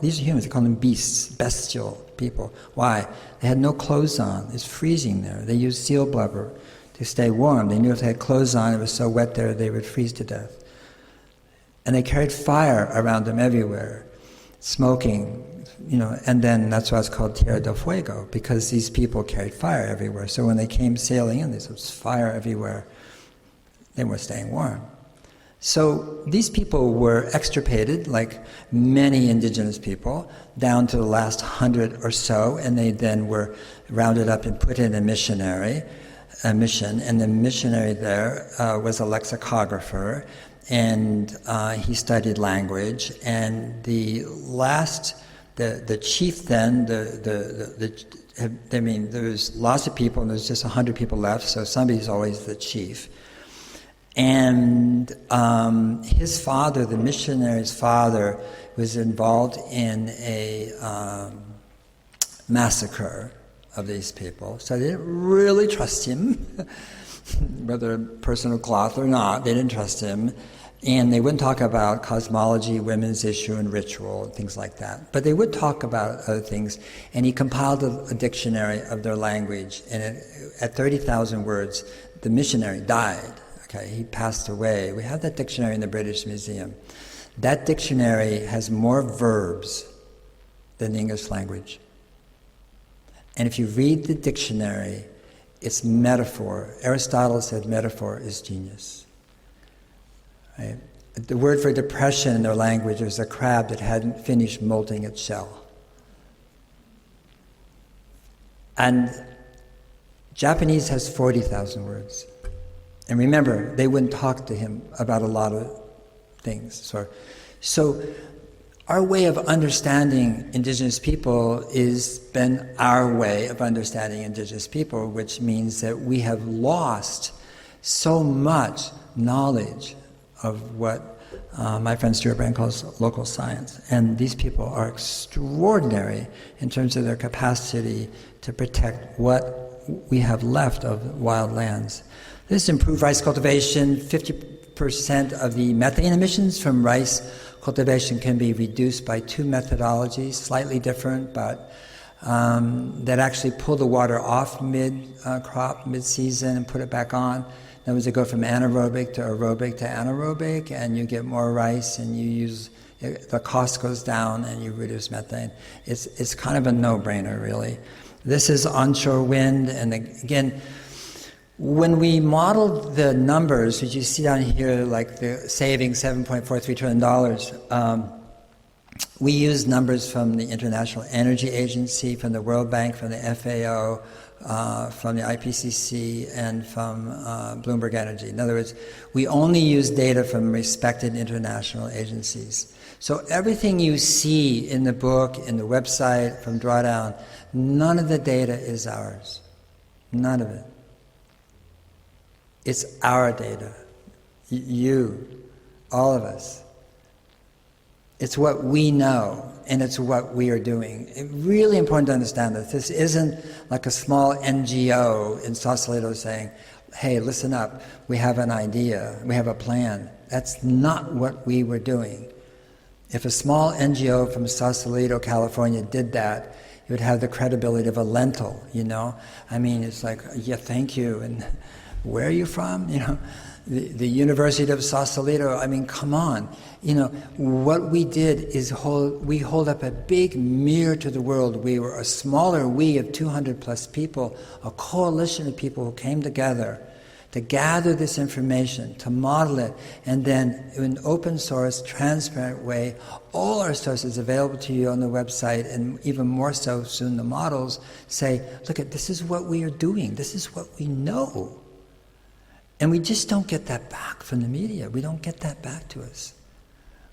These are humans, they call them beasts, bestial people. Why? They had no clothes on. It's freezing there. They used seal blubber to stay warm. They knew if they had clothes on, it was so wet there, they would freeze to death. And they carried fire around them everywhere, smoking, you know, and then that's why it's called Tierra del Fuego, because these people carried fire everywhere. So when they came sailing in, there was fire everywhere. They were staying warm. So these people were extirpated, like many indigenous people, down to the last 100 or so, and they then were rounded up and put in a mission, and the missionary there was a lexicographer, and he studied language, and the chief then, I mean, there's lots of people, and there's just 100 people left, so somebody's always the chief. And his father, the missionary's father, was involved in a massacre of these people. So they didn't really trust him, whether personal cloth or not, they didn't trust him. And they wouldn't talk about cosmology, women's issue, and ritual, and things like that. But they would talk about other things. And he compiled a dictionary of their language. And at 30,000 words, the missionary died. Okay, he passed away. We have that dictionary in the British Museum. That dictionary has more verbs than the English language. And if you read the dictionary, it's metaphor. Aristotle said metaphor is genius. Right? The word for depression in their language was a crab that hadn't finished molting its shell. And Japanese has 40,000 words. And remember, they wouldn't talk to him about a lot of things. So our way of understanding indigenous people has been our way of understanding indigenous people, which means that we have lost so much knowledge of what my friend Stuart Brand calls local science. And these people are extraordinary in terms of their capacity to protect what we have left of wild lands. This improved rice cultivation. 50% of the methane emissions from rice cultivation can be reduced by two methodologies, slightly different, but that actually pull the water off mid-crop, mid-season, and put it back on. In other words, they go from anaerobic to aerobic to anaerobic, and you get more rice, and the cost goes down, and you reduce methane. It's kind of a no-brainer, really. This is onshore wind, and again, When we modeled the numbers, which you see down here, like the saving $7.43 trillion, we used numbers from the International Energy Agency, from the World Bank, from the FAO, from the IPCC, and from Bloomberg Energy. In other words, we only use data from respected international agencies. So everything you see in the book, in the website, from DRAWDOWN, none of the data is ours. None of it. It's our data. You, all of us. It's what we know, and it's what we are doing. It's really important to understand that this isn't like a small NGO in Sausalito saying, hey, listen up, we have an idea, we have a plan. That's not what we were doing. If a small NGO from Sausalito, California did that, it would have the credibility of a lentil, you know? I mean, it's like, yeah, thank you, and where are you from? You know, the University of Sausalito, I mean, come on. You know, what we did is we hold up a big mirror to the world. We were a smaller we of 200 plus people, a coalition of people who came together to gather this information, to model it, and then in an open source, transparent way, all our sources available to you on the website, and even more so soon the models say, look, this is what we are doing, this is what we know. And we just don't get that back from the media. We don't get that back to us.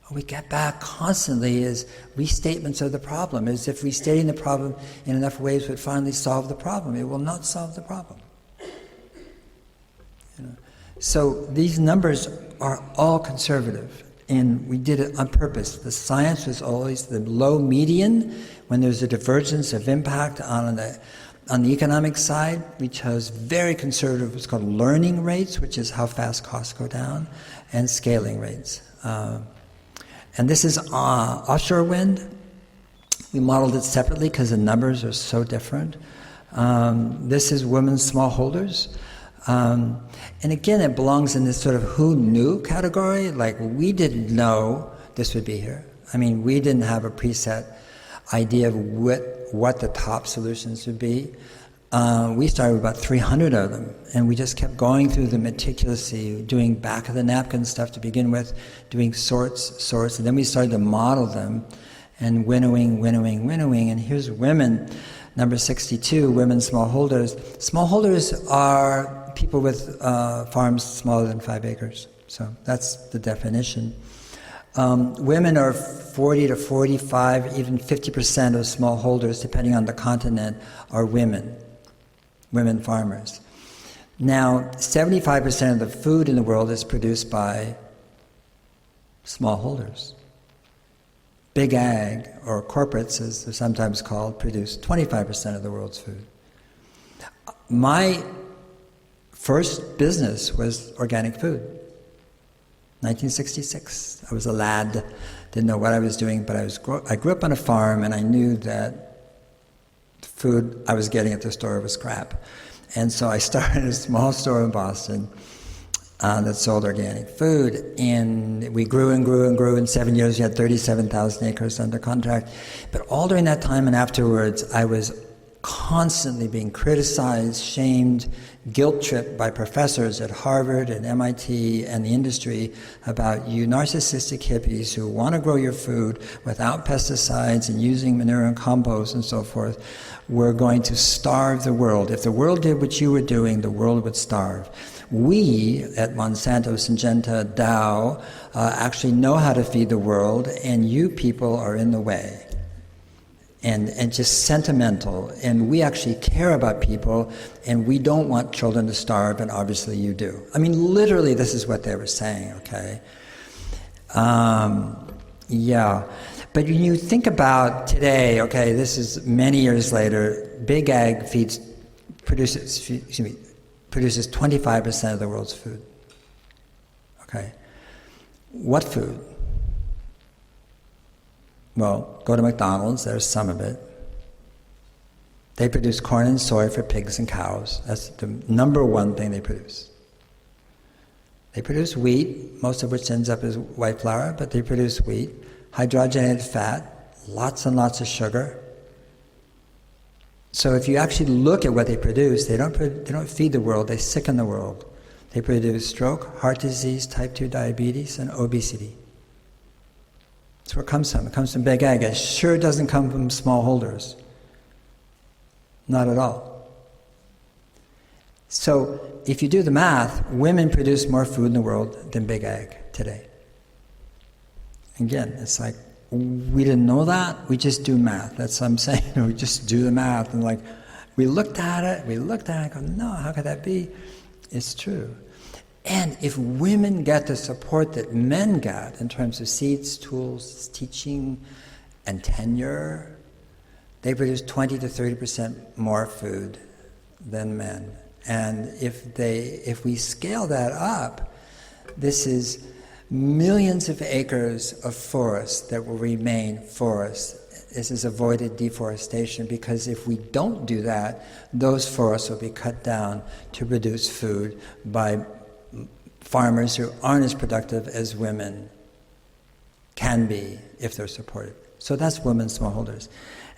What we get back constantly is restatements of the problem, as if restating the problem in enough ways would finally solve the problem. It will not solve the problem. You know? So these numbers are all conservative, and we did it on purpose. The science was always the low median. When there's a divergence of impact on the economic side, we chose very conservative, what's called learning rates, which is how fast costs go down, and scaling rates. And this is offshore wind. We modeled it separately because the numbers are so different. This is women smallholders. And again, it belongs in this sort of who knew category. Like, we didn't know this would be here. I mean, we didn't have a preset idea of what the top solutions would be. We started with about 300 of them, and we just kept going through them meticulously, doing back-of-the-napkin stuff to begin with, doing sorts, and then we started to model them, and winnowing, and here's women, number 62, women smallholders. Smallholders are people with farms smaller than 5 acres, so that's the definition. Women are 40 to 45, even 50% of smallholders, depending on the continent, are women farmers. Now, 75% of the food in the world is produced by smallholders. Big ag, or corporates as they're sometimes called, produce 25% of the world's food. My first business was organic food. 1966. I was a lad, didn't know what I was doing, but I grew up on a farm, and I knew that the food I was getting at the store was crap. And so I started a small store in Boston that sold organic food, and we grew and grew and grew. In 7 years, we had 37,000 acres under contract. But all during that time and afterwards, I was constantly being criticized, shamed, guilt-tripped by professors at Harvard and MIT and the industry about you narcissistic hippies who want to grow your food without pesticides and using manure and compost and so forth. We're going to starve the world. If the world did what you were doing, the world would starve. We at Monsanto, Syngenta, Dow actually know how to feed the world, and you people are in the way. And just sentimental, and we actually care about people, and we don't want children to starve, and obviously you do. I mean, literally, this is what they were saying, okay? Yeah. But when you think about today, okay, this is many years later, big ag produces 25% of the world's food. Okay. What food? Well, go to McDonald's, there's some of it. They produce corn and soy for pigs and cows. That's the number one thing they produce. They produce wheat, most of which ends up as white flour, but they produce wheat. Hydrogenated fat, lots and lots of sugar. So if you actually look at what they produce, they don't feed the world, they sicken the world. They produce stroke, heart disease, type 2 diabetes, and obesity. That's where it comes from. It comes from big ag. It sure doesn't come from smallholders. Not at all. So if you do the math, women produce more food in the world than big ag today. Again, it's like, we didn't know that, we just do math. That's what I'm saying. We just do the math. And like, we looked at it, go, no, how could that be? It's true. And if women get the support that men get in terms of seeds, tools, teaching, and tenure, they produce 20 to 30% more food than men. And if we scale that up, this is millions of acres of forest that will remain forest. This is avoided deforestation, because if we don't do that, those forests will be cut down to produce food by farmers who aren't as productive as women can be if they're supported. So that's women smallholders.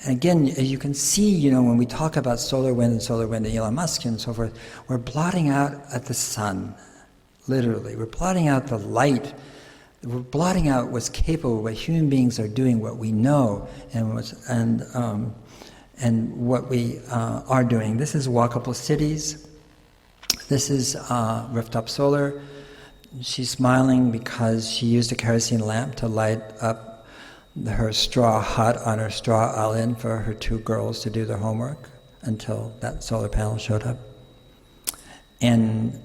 And again, you can see, when we talk about solar wind and Elon Musk and so forth, we're blotting out at the sun, literally. We're blotting out the light. We're blotting out what's capable, what human beings are doing, what we know, and what we are doing. This is walkable cities. This is rooftop solar. She's smiling because she used a kerosene lamp to light up her straw hut on her straw island for her 2 girls to do their homework until that solar panel showed up. And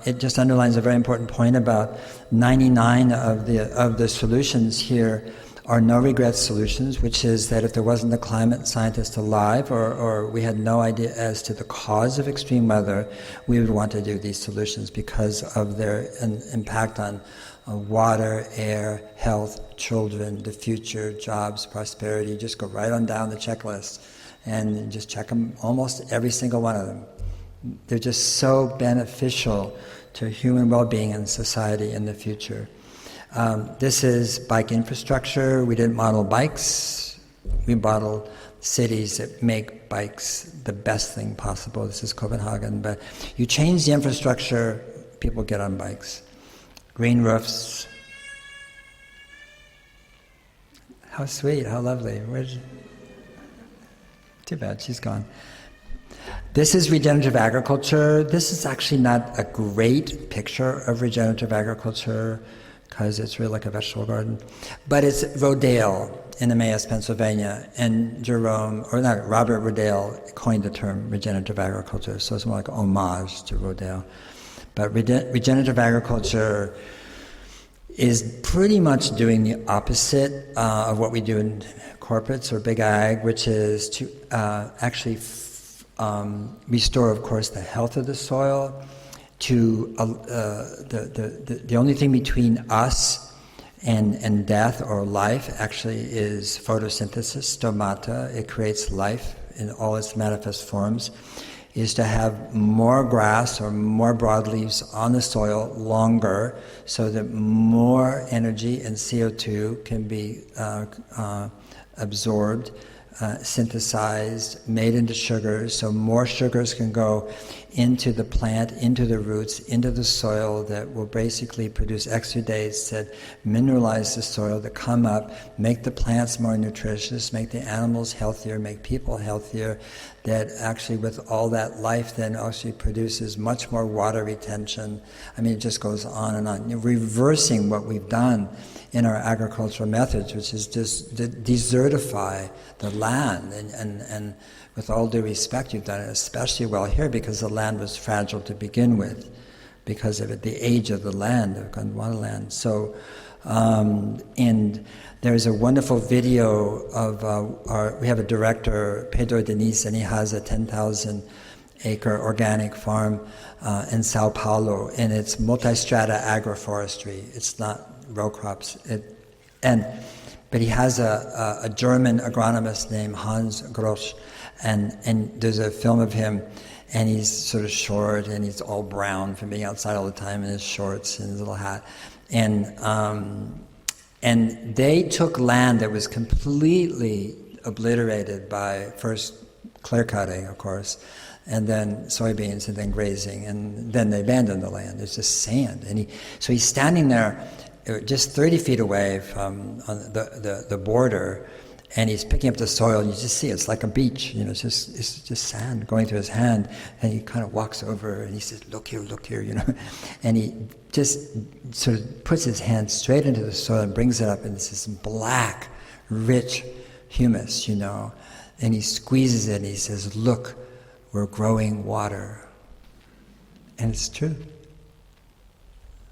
it just underlines a very important point about 99 of the solutions here are no-regret solutions, which is that if there wasn't a climate scientist alive, or we had no idea as to the cause of extreme weather, we would want to do these solutions because of their impact on water, air, health, children, the future, jobs, prosperity. Just go right on down the checklist and just check them, almost every single one of them. They're just so beneficial to human well-being and society in the future. This is bike infrastructure. We didn't model bikes. We modeled cities that make bikes the best thing possible. This is Copenhagen. But you change the infrastructure, people get on bikes. Green roofs. How sweet, how lovely. Too bad, she's gone. This is regenerative agriculture. This is actually not a great picture of regenerative agriculture because it's really like a vegetable garden. But it's Rodale in Emmaus, Pennsylvania, and Robert Rodale coined the term regenerative agriculture, so it's more like homage to Rodale. But regenerative agriculture is pretty much doing the opposite of what we do in corporates or big ag, which is to actually restore, of course, the health of the soil. To the only thing between us and death or life actually is photosynthesis, stomata. It creates life in all its manifest forms. Is to have more grass or more broadleaves on the soil longer, so that more energy and CO2 can be absorbed, synthesized, made into sugars, so more sugars can go into the plant, into the roots, into the soil, that will basically produce exudates that mineralize the soil, that come up, make the plants more nutritious, make the animals healthier, make people healthier, that actually with all that life then actually produces much more water retention. I mean, it just goes on and on. You're reversing what we've done in our agricultural methods, which is just desertify the land. And with all due respect, you've done it especially well here because the land was fragile to begin with, because of the age of the land, of Gondwana land. So, and there's a wonderful video of we have a director, Pedro Diniz, and he has a 10,000-acre organic farm in Sao Paulo, and it's multi-strata agroforestry. It's not row crops. But he has a German agronomist named Hans Grosch, and there's a film of him, and he's sort of short, and he's all brown from being outside all the time in his shorts and his little hat. And they took land that was completely obliterated by first clear cutting, of course, and then soybeans, and then grazing, and then they abandon the land. There's just sand, and so he's standing there, just 30 feet away from the border, and he's picking up the soil, and you just see it's like a beach, it's just sand going through his hand, and he kind of walks over, and he says, look here, and he just sort of puts his hand straight into the soil and brings it up, and it's this black, rich humus, and he squeezes it, and he says, look, we're growing water. And it's true.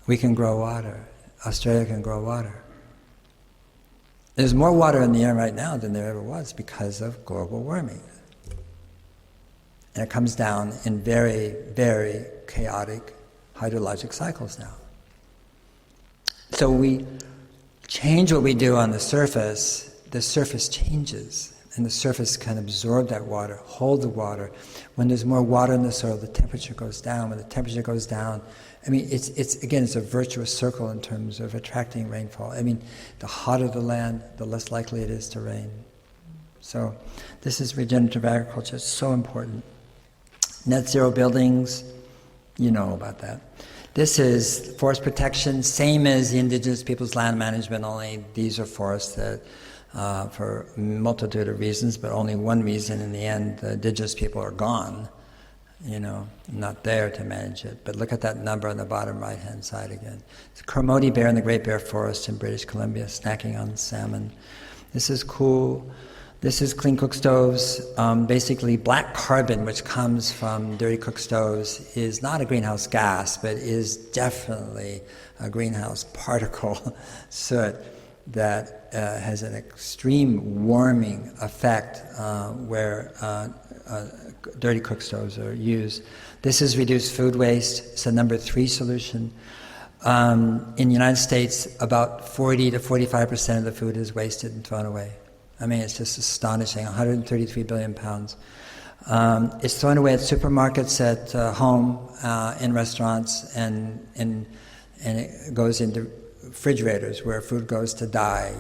We can grow water. Australia can grow water. There's more water in the air right now than there ever was because of global warming. And it comes down in very, very chaotic hydrologic cycles now. So we change what we do on the surface changes, and the surface can absorb that water, hold the water. When there's more water in the soil, the temperature goes down. When the temperature goes down, it's a virtuous circle in terms of attracting rainfall. The hotter the land, the less likely it is to rain. So this is regenerative agriculture. It's so important. Net zero buildings, you know about that. This is forest protection, same as the Indigenous people's land management, only these are forests that, for a multitude of reasons, but only one reason in the end, the Indigenous people are gone, not there to manage it. But look at that number on the bottom right-hand side again. It's a Kermode bear in the Great Bear Forest in British Columbia, snacking on salmon. This is cool. This is clean cook stoves. Basically, black carbon, which comes from dirty cook stoves, is not a greenhouse gas, but is definitely a greenhouse particle soot that has an extreme warming effect where dirty cook stoves are used. This is reduced food waste. It's a number 3 solution. In the United States, about 40 to 45% of the food is wasted and thrown away. It's just astonishing, 133 billion pounds. It's thrown away at supermarkets, at home, in restaurants, and it goes into refrigerators where food goes to die,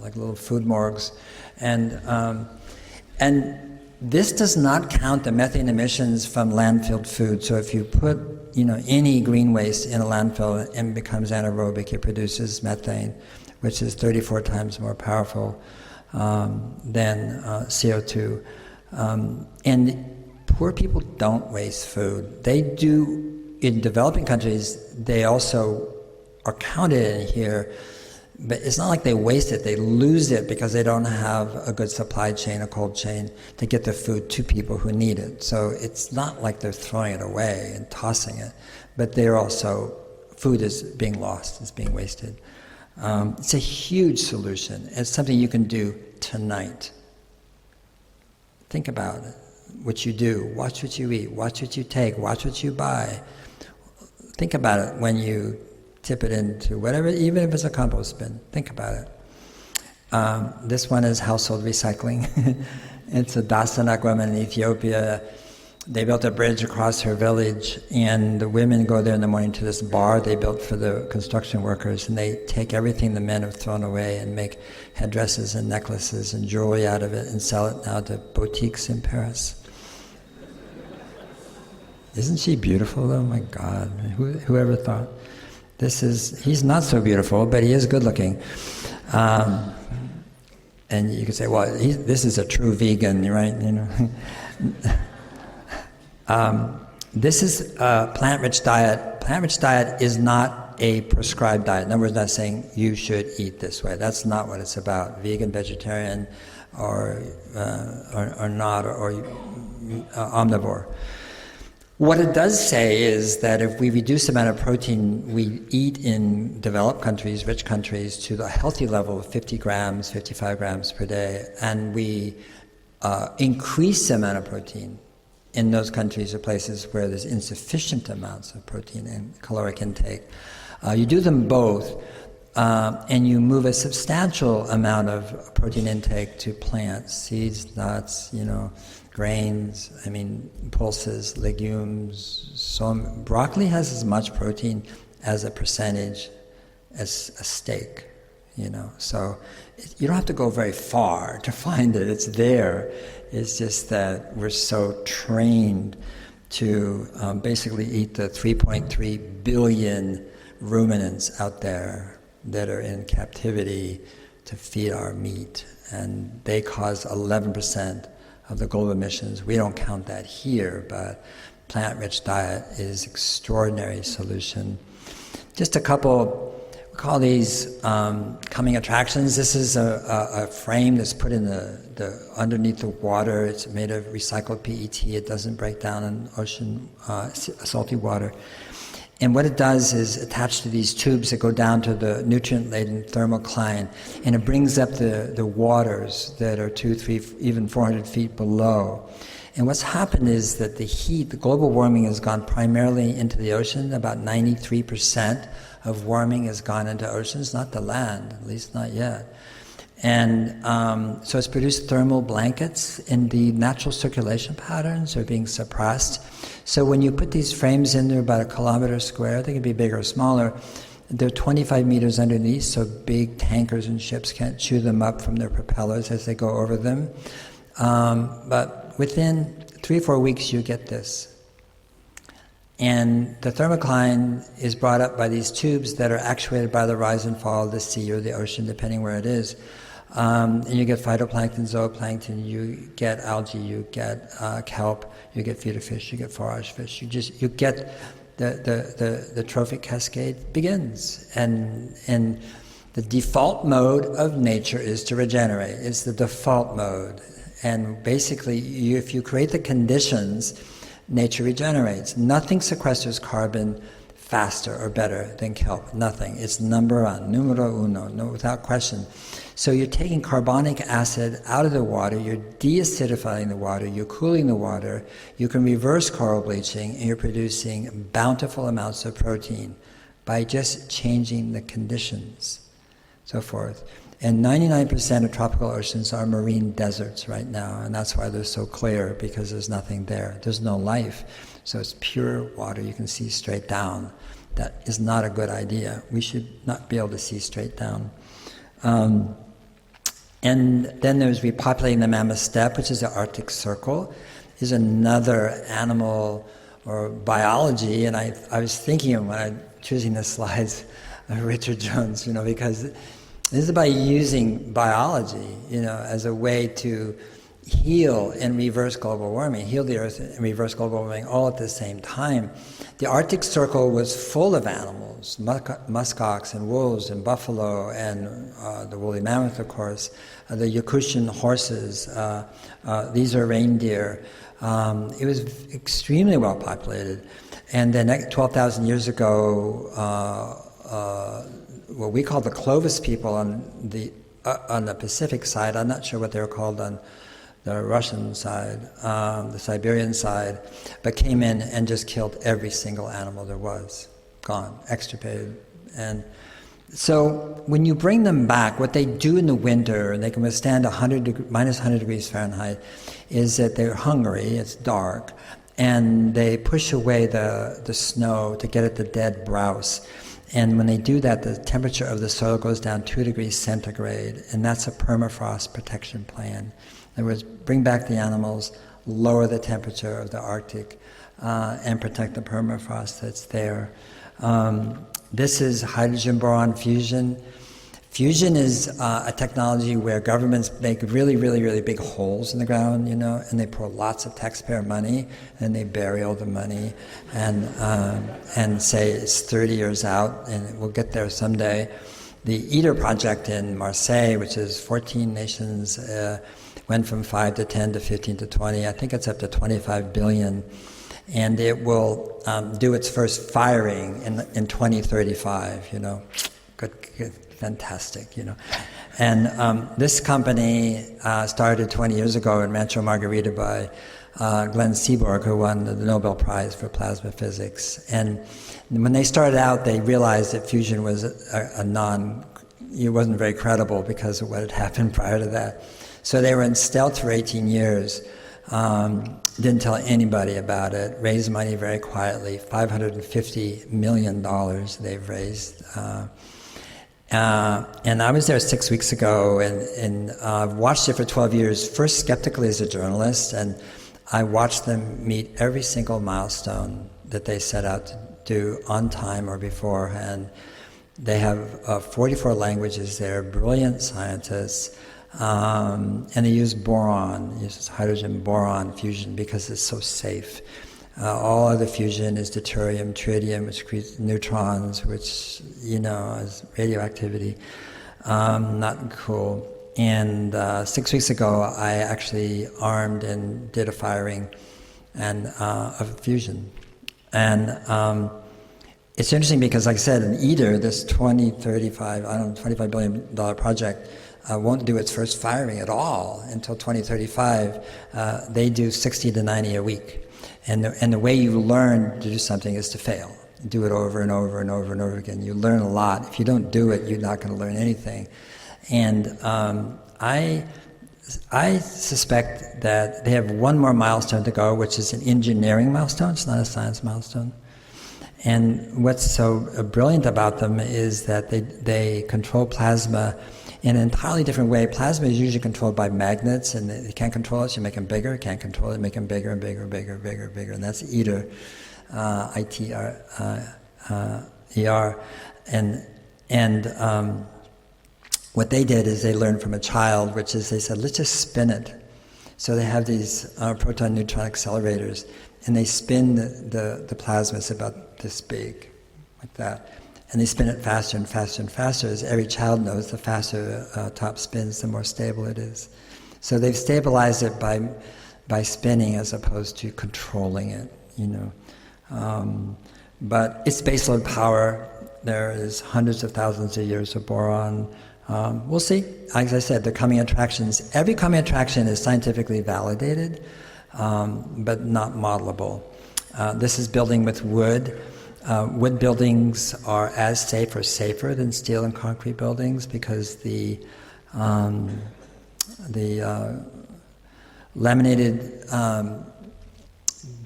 like little food morgues. And this does not count the methane emissions from landfilled food. So if you put any green waste in a landfill and it becomes anaerobic, it produces methane, which is 34 times more powerful than CO2. And poor people don't waste food. They do, in developing countries, they also are counted in here, but it's not like they waste it, they lose it because they don't have a good supply chain, a cold chain, to get the food to people who need it. So it's not like they're throwing it away and tossing it, but they're also, food is being lost, it's being wasted. It's a huge solution. It's something you can do tonight. Think about it, what you do, watch what you eat, watch what you take, watch what you buy. Think about it when you tip it into whatever, even if it's a compost bin, think about it. This one is household recycling. It's a Dasanak woman in Ethiopia. They built a bridge across her village, and the women go there in the morning to this bar they built for the construction workers, and they take everything the men have thrown away and make headdresses and necklaces and jewelry out of it and sell it now to boutiques in Paris. Isn't she beautiful though? My God, whoever thought? He's not so beautiful, but he is good looking. And you could say, well, this is a true vegan, right? This is a plant-rich diet. Plant-rich diet is not a prescribed diet. In other words, not saying you should eat this way. That's not what it's about. Vegan, vegetarian, or not, or omnivore. What it does say is that if we reduce the amount of protein we eat in developed countries, rich countries, to the healthy level of 50 grams, 55 grams per day, and we increase the amount of protein in those countries or places where there's insufficient amounts of protein and caloric intake, you do them both, and you move a substantial amount of protein intake to plants, seeds, nuts, grains, pulses, legumes. So broccoli has as much protein as a percentage as a steak. So you don't have to go very far to find it. It's there. It's just that we're so trained to basically eat the 3.3 billion ruminants out there that are in captivity to feed our meat. And they cause 11% of the global emissions. We don't count that here, but plant-rich diet is extraordinary solution. Just a couple, we call these coming attractions. This is a frame that's put in the underneath the water. It's made of recycled PET. It doesn't break down in ocean salty water. And what it does is attach to these tubes that go down to the nutrient-laden thermocline, and it brings up the waters that are 2, 3, even 400 feet below. And what's happened is that the heat, the global warming has gone primarily into the ocean. About 93% of warming has gone into oceans, not the land, at least not yet. And so it's produced thermal blankets, and the natural circulation patterns are being suppressed. So when you put these frames in, they're about 1 kilometer square. They can be bigger or smaller. They're 25 meters underneath, so big tankers and ships can't chew them up from their propellers as they go over them. But within 3 or 4 weeks, you get this. And the thermocline is brought up by these tubes that are actuated by the rise and fall of the sea or the ocean, depending where it is. And you get phytoplankton, zooplankton, you get algae, you get kelp, you get feeder fish, you get forage fish. You get the trophic cascade begins. And the default mode of nature is to regenerate. It's the default mode. And basically, if you create the conditions, nature regenerates. Nothing sequesters carbon faster or better than kelp. Nothing. It's number one, numero uno, no, without question. So you're taking carbonic acid out of the water, you're deacidifying the water, you're cooling the water, you can reverse coral bleaching, and you're producing bountiful amounts of protein by just changing the conditions, so forth. And 99% of tropical oceans are marine deserts right now, and that's why they're so clear, because there's nothing there. There's no life. So it's pure water. You can see straight down. That is not a good idea. We should not be able to see straight down. And then there's repopulating the mammoth steppe, which is the Arctic Circle, is another animal or biology. And I was thinking when I was choosing the slides of Richard Jones, because this is about using biology, as a way to heal and reverse global warming, heal the Earth and reverse global warming all at the same time. The Arctic Circle was full of animals, muskox and wolves and buffalo and the woolly mammoth, of course, the Yakutian horses, these are reindeer. It was extremely well populated. And then 12,000 years ago, what we call the Clovis people on the Pacific side, I'm not sure what they were called on the Russian side, the Siberian side, but came in and just killed every single animal there was, gone, extirpated. And so when you bring them back, what they do in the winter, and they can withstand minus 100 degrees Fahrenheit, is that they're hungry, it's dark, and they push away the snow to get at the dead browse. And when they do that, the temperature of the soil goes down 2 degrees centigrade, and that's a permafrost protection plan. In other words, bring back the animals, lower the temperature of the Arctic, and protect the permafrost that's there. This is hydrogen boron fusion. Fusion is a technology where governments make really, really, really big holes in the ground, and they pour lots of taxpayer money, and they bury all the money, and say it's 30 years out, and we'll get there someday. The ITER project in Marseille, which is 14 nations, went from 5 to 10 to 15 to 20. I think it's up to 25 billion. And it will do its first firing in 2035, Good, fantastic, And this company started 20 years ago in Rancho Margarita by Glenn Seaborg, who won the Nobel Prize for plasma physics. And when they started out, they realized that fusion was it wasn't very credible because of what had happened prior to that. So they were in stealth for 18 years, didn't tell anybody about it, raised money very quietly, $550 million they've raised. And I was there 6 weeks ago, and watched it for 12 years, first skeptically as a journalist, and I watched them meet every single milestone that they set out to do on time or before, and they have 44 languages there, brilliant scientists, and they use boron, uses hydrogen boron fusion because it's so safe. All other fusion is deuterium, tritium, which creates neutrons, which, is radioactivity. Not cool. And 6 weeks ago, I actually armed and did a firing of fusion. And it's interesting because, like I said, in ITER, this $25 billion project won't do its first firing at all until 2035. They do 60 to 90 a week. And the way you learn to do something is to fail. Do it over and over and over and over again. You learn a lot. If you don't do it, you're not going to learn anything. And I suspect that they have one more milestone to go, which is an engineering milestone. It's not a science milestone. And what's so brilliant about them is that they control plasma in an entirely different way. Plasma is usually controlled by magnets, and you can't control it, so you make them bigger. Can't control it, make them bigger and bigger and bigger and bigger and bigger. And that's ITER, ITER. And what they did is they learned from a child, which is they said, let's just spin it. So they have these proton-neutron accelerators, and they spin the plasma. It's about this big, like that. And they spin it faster and faster and faster. As every child knows, the faster top spins, the more stable it is. So they've stabilized it by spinning as opposed to controlling it, But it's baseload power. There is hundreds of thousands of years of boron. We'll see. As I said, the coming attractions. Every coming attraction is scientifically validated, but not modelable. This is building with wood. Wood buildings are as safe or safer than steel and concrete buildings because the laminated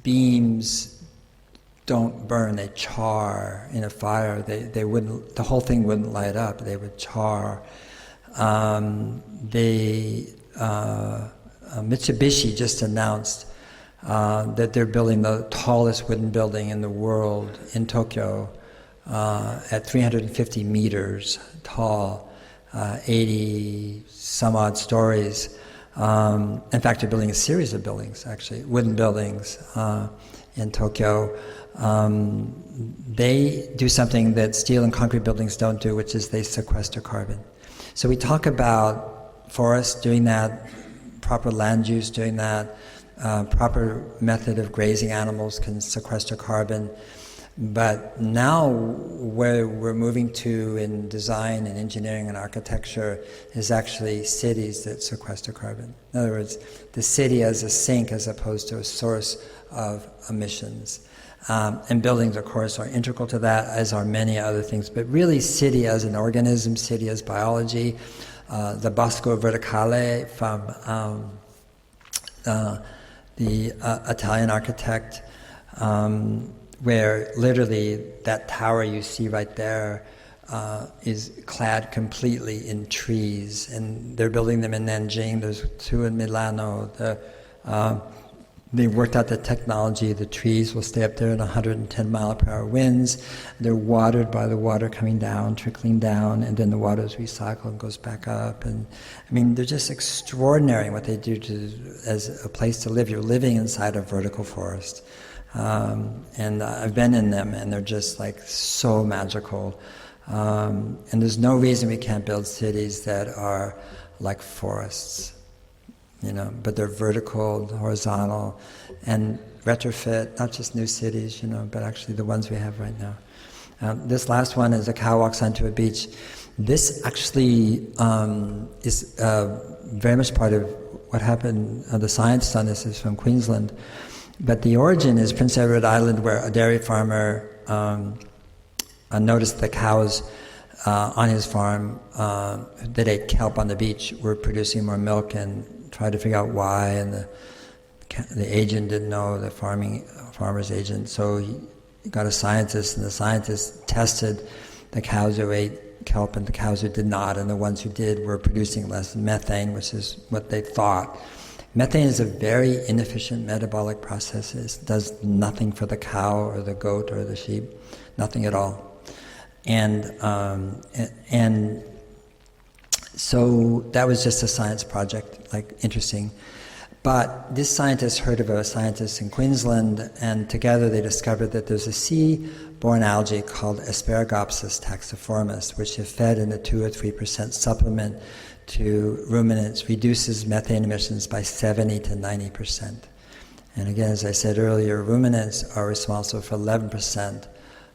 beams don't burn; they char in a fire. They wouldn't. The whole thing wouldn't light up. They would char. Mitsubishi just announced that they're building the tallest wooden building in the world in Tokyo at 350 meters tall, 80 some odd stories. In fact, they're building a series of buildings, actually, wooden buildings in Tokyo. They do something that steel and concrete buildings don't do, which is they sequester carbon. So we talk about forests doing that, proper land use doing that, proper method of grazing animals can sequester carbon. But now where we're moving to in design and engineering and architecture is actually cities that sequester carbon. In other words, the city as a sink as opposed to a source of emissions. And buildings, of course, are integral to that, as are many other things. But really, city as an organism, city as biology, the Bosco Verticale from the Italian architect, where literally that tower you see right there is clad completely in trees, and they're building them in Nanjing. There's two in Milano. They worked out the technology. The trees will stay up there in 110 mile per hour winds. They're watered by the water coming down, trickling down, and then the water is recycled and goes back up. And I mean, they're just extraordinary what they do as a place to live. You're living inside a vertical forest. And I've been in them, and they're just like so magical. And there's no reason we can't build cities that are like forests. But they're vertical, horizontal, and retrofit, not just new cities, but actually the ones we have right now. This last one is a cow walks onto a beach. This actually is very much part of what happened. The science on this is from Queensland. But the origin is Prince Edward Island, where a dairy farmer noticed the cows on his farm that ate kelp on the beach were producing more milk, and tried to figure out why, and the agent didn't know, the farmer's agent, so he got a scientist, and the scientist tested the cows who ate kelp and the cows who did not, and the ones who did were producing less methane, which is what they thought. Methane is a very inefficient metabolic process. It does nothing for the cow or the goat or the sheep, nothing at all. And so that was just a science project, like interesting. But this scientist heard of a scientist in Queensland, and together they discovered that there's a sea-borne algae called Asparagopsis taxiformis, which if fed in a 2 or 3% supplement to ruminants, reduces methane emissions by 70 to 90%. And again, as I said earlier, ruminants are responsible for 11%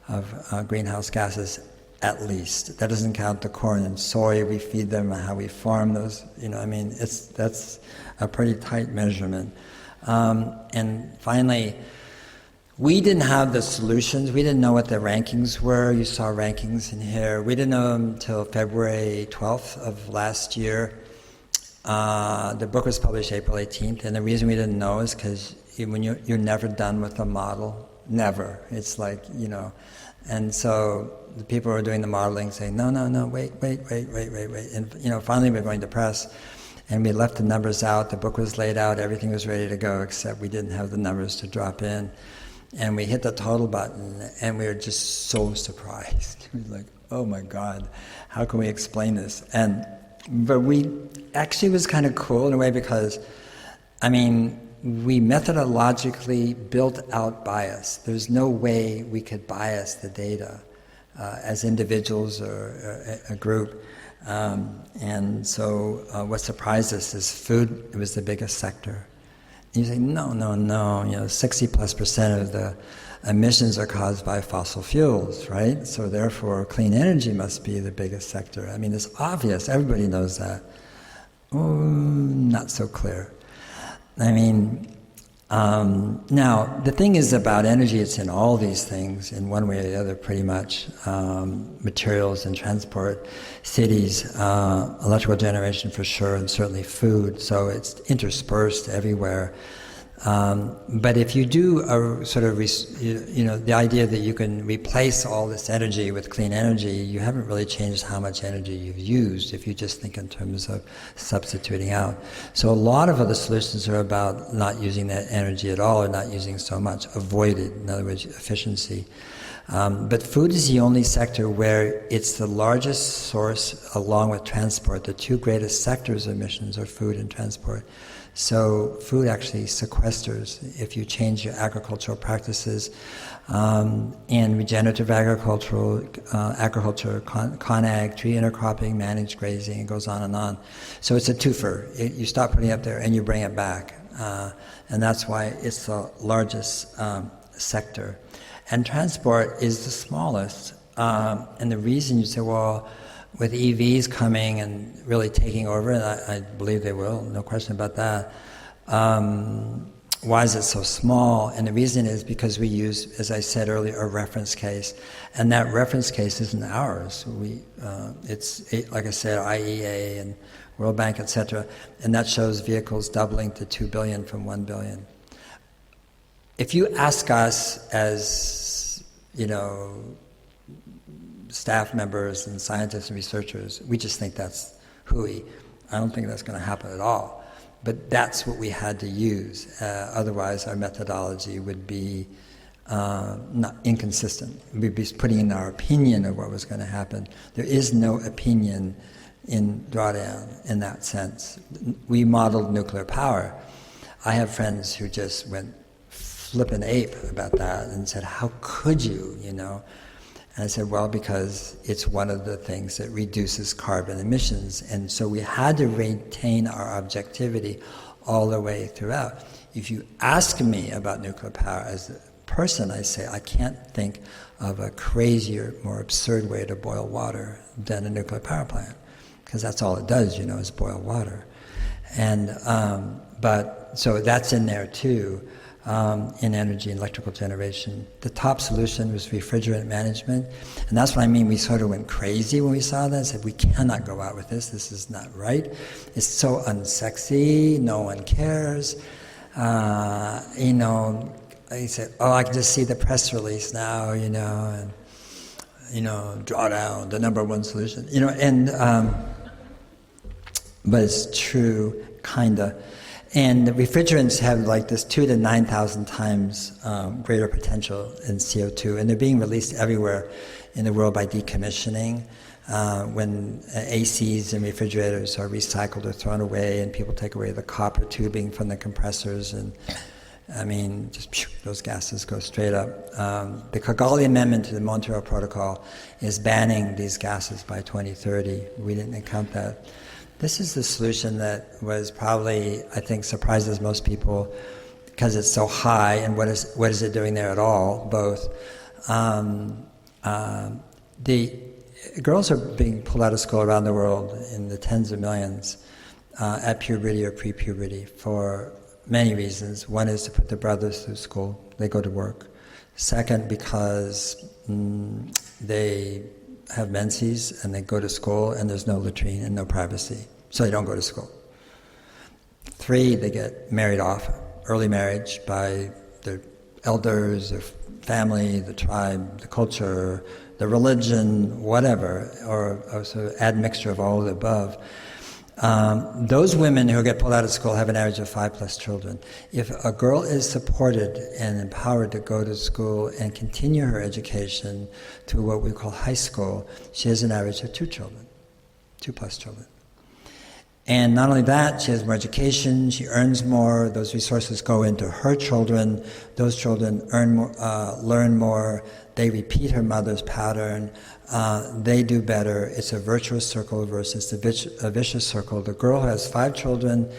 of greenhouse gases at least. That doesn't count the corn and soy we feed them, how we farm those. That's a pretty tight measurement. And finally, we didn't have the solutions. We didn't know what the rankings were. You saw rankings in here. We didn't know them until February 12th of last year. The book was published April 18th, and the reason we didn't know is because when you're never done with a model, never. It's like, and so the people who are doing the modeling saying, no, wait. And, finally we're going to press. And we left the numbers out, the book was laid out, everything was ready to go, except we didn't have the numbers to drop in. And we hit the total button, and we were just so surprised. It was like, oh my God, how can we explain this? But we actually was kind of cool in a way because, we methodologically built out bias. There's no way we could bias the data as individuals or a group. And so what surprised us is food. It was the biggest sector. And you say, no, 60+% of the emissions are caused by fossil fuels, right? So therefore clean energy must be the biggest sector. It's obvious, everybody knows that. Not so clear. Now, the thing is about energy, it's in all these things, in one way or the other, pretty much. Materials and transport, cities, electrical generation for sure, and certainly food, so it's interspersed everywhere. But if you do a sort of, the idea that you can replace all this energy with clean energy, you haven't really changed how much energy you've used if you just think in terms of substituting out. So a lot of other solutions are about not using that energy at all or not using so much, avoid it, in other words, efficiency. But food is the only sector where it's the largest source, along with transport. The two greatest sectors of emissions are food and transport. So food actually sequesters if you change your agricultural practices. And regenerative agriculture, con-ag, tree intercropping, managed grazing, it goes on and on. So it's a twofer. You stop putting it up there and you bring it back. And that's why it's the largest sector. And transport is the smallest. And the reason you say, well, with EVs coming and really taking over, and I believe they will, no question about that, why is it so small? And the reason is because we use, as I said earlier, a reference case, and that reference case isn't ours. It's like I said, IEA and World Bank, etc., and that shows vehicles doubling to 2 billion from 1 billion. If you ask us as, staff members and scientists and researchers, we just think that's hooey. I don't think that's going to happen at all. But that's what we had to use. Otherwise, our methodology would be not inconsistent. We'd be putting in our opinion of what was going to happen. There is no opinion in DRAWDOWN in that sense. We modeled nuclear power. I have friends who just went flippin' ape about that and said, how could you, And I said, well, because it's one of the things that reduces carbon emissions. And so we had to retain our objectivity all the way throughout. If you ask me about nuclear power as a person, I say, I can't think of a crazier, more absurd way to boil water than a nuclear power plant. Because that's all it does, is boil water. And, so that's in there too. In energy and electrical generation. The top solution was refrigerant management, and that's what I mean. We sort of went crazy when we saw that and said, we cannot go out with this, this is not right. It's so unsexy, no one cares. I said, I can just see the press release now, and drawdown, the number one solution, but it's true, kinda. And the refrigerants have like this 2 to 9,000 times greater potential in CO2, and they're being released everywhere in the world by decommissioning. When ACs and refrigerators are recycled or thrown away, and people take away the copper tubing from the compressors, and those gases go straight up. The Kigali Amendment to the Montreal Protocol is banning these gases by 2030. We didn't account that. This is the solution that was probably, I think, surprises most people because it's so high, and what is it doing there at all? Both. The girls are being pulled out of school around the world in the tens of millions at puberty or pre-puberty for many reasons. One is to put their brothers through school. They go to work. Second, because they have menses and they go to school and there's no latrine and no privacy, so they don't go to school. 3, they get married off, early marriage by their elders, their family, the tribe, the culture, the religion, whatever, or sort of admixture of all of the above. Those women who get pulled out of school have an average of 5+ children. If a girl is supported and empowered to go to school and continue her education to what we call high school, she has an average of 2 children, 2+ children. And not only that, she has more education, she earns more, those resources go into her children, those children earn more, learn more, they repeat her mother's pattern, they do better. It's a virtuous circle versus a vicious circle. The girl who has 5 children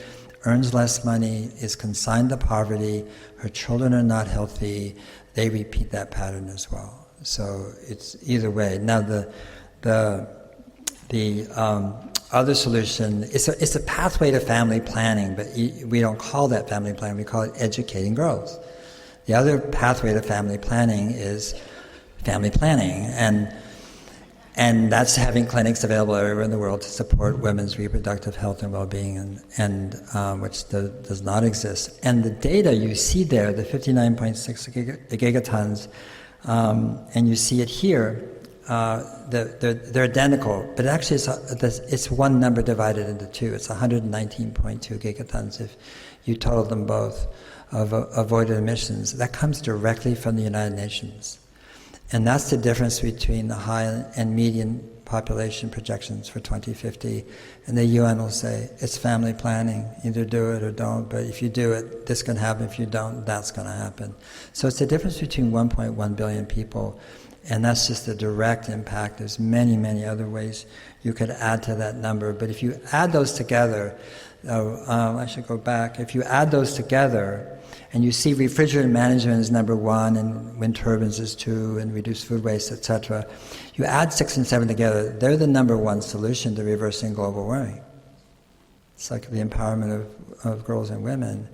earns less money, is consigned to poverty, her children are not healthy, they repeat that pattern as well. So it's either way. Now the other solution, it's a pathway to family planning, but we don't call that family planning, we call it educating girls. The other pathway to family planning is family planning, and that's having clinics available everywhere in the world to support women's reproductive health and well-being, and which does not exist. And the data you see there, the 59.6 gigatons, and you see it here, they're identical, but actually it's one number divided into 2. It's 119.2 gigatons if you total them both of avoided emissions. That comes directly from the United Nations. And that's the difference between the high and median population projections for 2050. And the UN will say, it's family planning, either do it or don't, but if you do it, this can happen, if you don't, that's going to happen. So it's the difference between 1.1 billion people, and that's just the direct impact. There's many, many other ways you could add to that number, but if you add those together, I should go back, if you add those together, and you see refrigerant management is number 1, and wind turbines is 2, and reduced food waste, etc. You add 6 and 7 together, they're the number 1 solution to reversing global warming. It's like the empowerment of girls and women.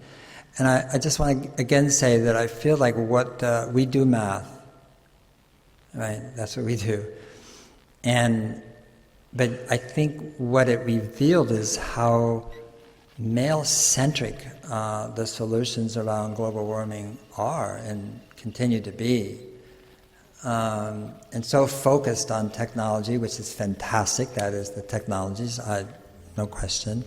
And I just want to again say that I feel like we do math, right? That's what we do. But I think what it revealed is how male-centric the solutions around global warming are and continue to be. And so focused on technology, which is fantastic, that is the technologies, no question.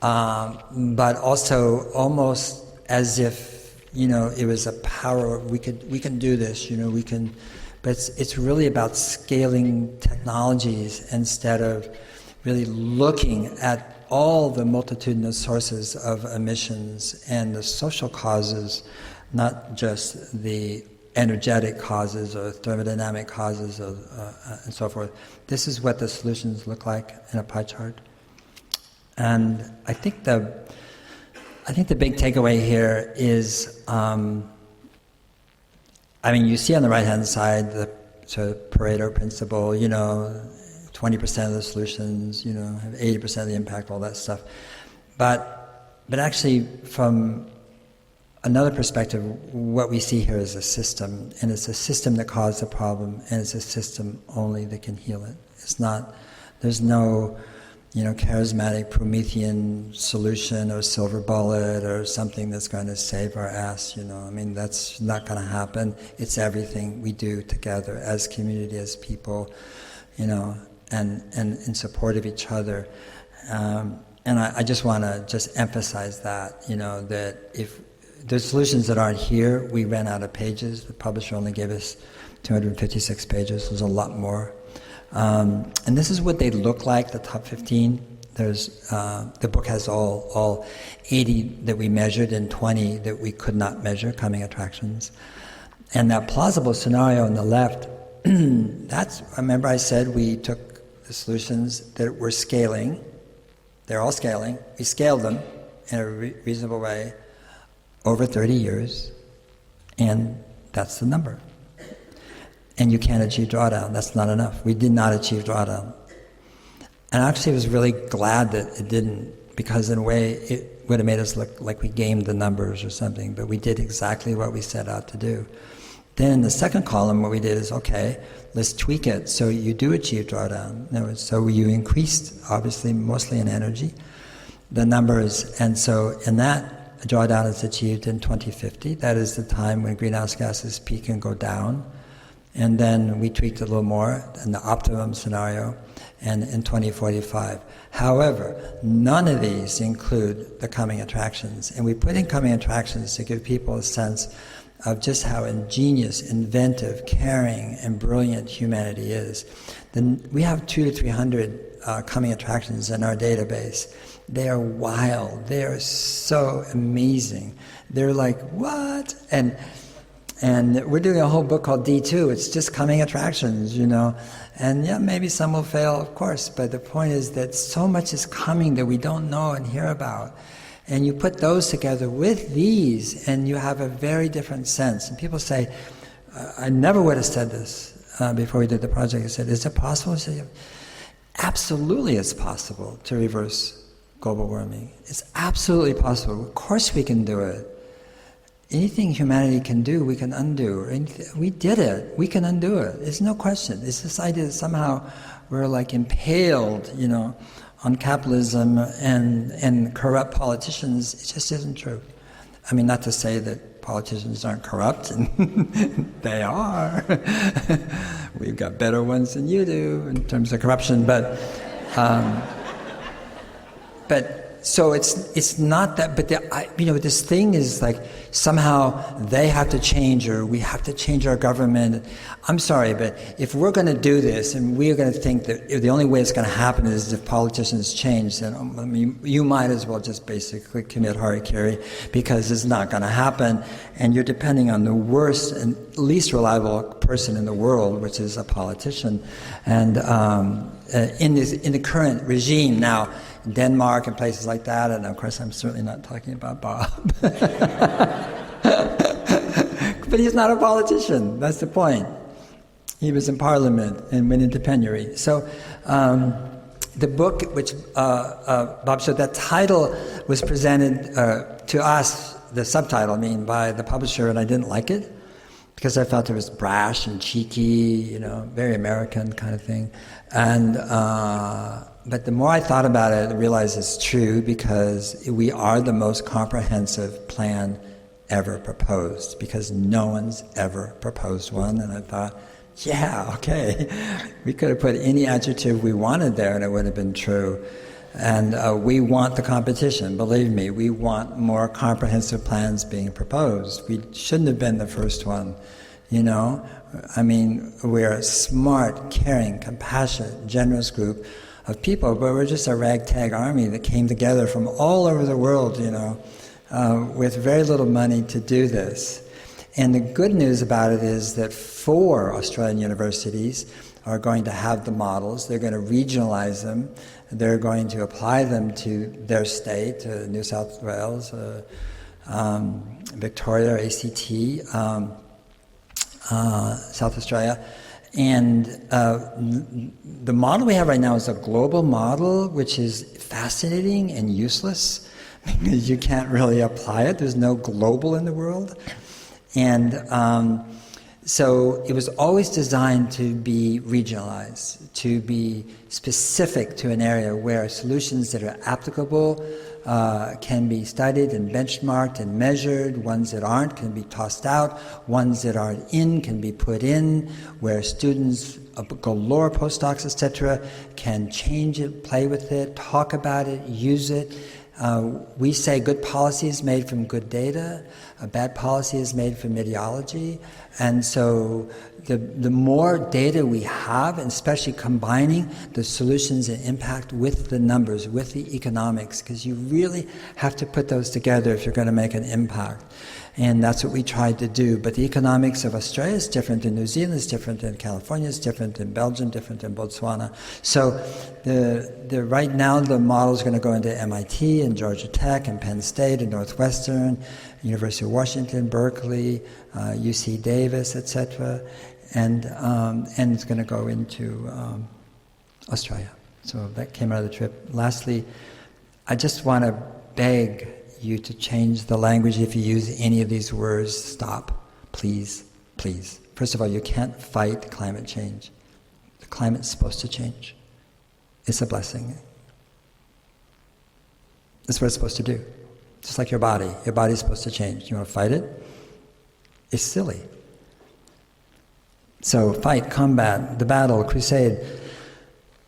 But also almost as if, it was a power, we can do this, we can, but it's really about scaling technologies instead of really looking at all the multitudinous sources of emissions and the social causes, not just the energetic causes or thermodynamic causes and so forth. This is what the solutions look like in a pie chart. And I think the big takeaway here is, you see on the right-hand side the sort of Pareto principle, 20% of the solutions, have 80% of the impact, all that stuff. But actually, from another perspective, what we see here is a system, and it's a system that caused the problem, and it's a system only that can heal it. It's not, there's no, charismatic Promethean solution or silver bullet or something that's going to save our ass, I mean, that's not going to happen. It's everything we do together as community, as people, and in support of each other. And I just want to just emphasize that, that if the solutions that aren't here, we ran out of pages. The publisher only gave us 256 pages. There's a lot more. And this is what they look like, the top 15. There's the book has all 80 that we measured and 20 that we could not measure, coming attractions. And that plausible scenario on the left, remember I said we took the solutions that were scaling. They're all scaling. We scaled them in a reasonable way over 30 years, and that's the number. And you can't achieve drawdown. That's not enough. We did not achieve drawdown. And actually I was really glad that it didn't, because in a way it would have made us look like we gamed the numbers or something, but we did exactly what we set out to do. Then in the second column, what we did is, okay, let's tweak it so you do achieve drawdown. In other words, so you increased, obviously, mostly in energy, the numbers. And so in that, drawdown is achieved in 2050. That is the time when greenhouse gases peak and go down. And then we tweaked a little more in the optimum scenario, and in 2045. However, none of these include the coming attractions. And we put in coming attractions to give people a sense of just how ingenious, inventive, caring, and brilliant humanity is. Then we have 200 to 300 coming attractions in our database. They are wild. They are so amazing. They're like, what? And we're doing a whole book called D2. It's just coming attractions, And yeah, maybe some will fail, of course, but the point is that so much is coming that we don't know and hear about. And you put those together with these, and you have a very different sense. And people say, I never would have said this before we did the project. I said, is it possible? I said, absolutely it's possible to reverse global warming. It's absolutely possible. Of course we can do it. Anything humanity can do, we can undo. We did it. We can undo it. There's no question. It's this idea that somehow we're like impaled, on capitalism and corrupt politicians. It just isn't true. I mean, not to say that politicians aren't corrupt, and they are. We've got better ones than you do in terms of corruption, but so it's not that, but this thing is like somehow they have to change, or we have to change our government. I'm sorry, but if we're going to do this and we're going to think that the only way it's going to happen is if politicians change, then you might as well just basically commit harikiri, because it's not going to happen, and you're depending on the worst and least reliable person in the world, which is a politician. And in the current regime now, Denmark and places like that, and of course I'm certainly not talking about Bob. But he's not a politician, that's the point. He was in Parliament and went into penury. So the book, which Bob showed, that title was presented to us, the subtitle, by the publisher, and I didn't like it, because I felt it was brash and cheeky, very American kind of thing. And but the more I thought about it, I realized it's true, because we are the most comprehensive plan ever proposed, because no one's ever proposed one. And I thought, yeah, okay, we could have put any adjective we wanted there and it would have been true. And we want the competition, believe me, we want more comprehensive plans being proposed. We shouldn't have been the first one, we're a smart, caring, compassionate, generous group of people, but we're just a ragtag army that came together from all over the world, with very little money to do this. And the good news about it is that 4 Australian universities are going to have the models. They're going to regionalize them. They're going to apply them to their state, New South Wales, Victoria, ACT, South Australia. And the model we have right now is a global model, which is fascinating and useless, because you can't really apply it. There's no global in the world. And So it was always designed to be regionalized, to be specific to an area where solutions that are applicable can be studied and benchmarked and measured, ones that aren't can be tossed out, ones that aren't in can be put in, where students, galore postdocs, etc., can change it, play with it, talk about it, use it. We say good policy is made from good data, a bad policy is made from ideology, and so the more data we have, and especially combining the solutions and impact with the numbers, with the economics, because you really have to put those together if you're going to make an impact. And that's what we tried to do. But the economics of Australia is different than New Zealand, is different than California, is different than Belgium, different than Botswana. So right now the model is going to go into MIT and Georgia Tech and Penn State and Northwestern, University of Washington, Berkeley, UC Davis, etc. And it's going to go into Australia. So that came out of the trip. Lastly, I just want to beg you to change the language. If you use any of these words, stop, please, please. First of all, you can't fight climate change. The climate's supposed to change. It's a blessing. That's what it's supposed to do. Just like your body. Your body's supposed to change. You want to fight it? It's silly. So fight, combat, the battle, crusade,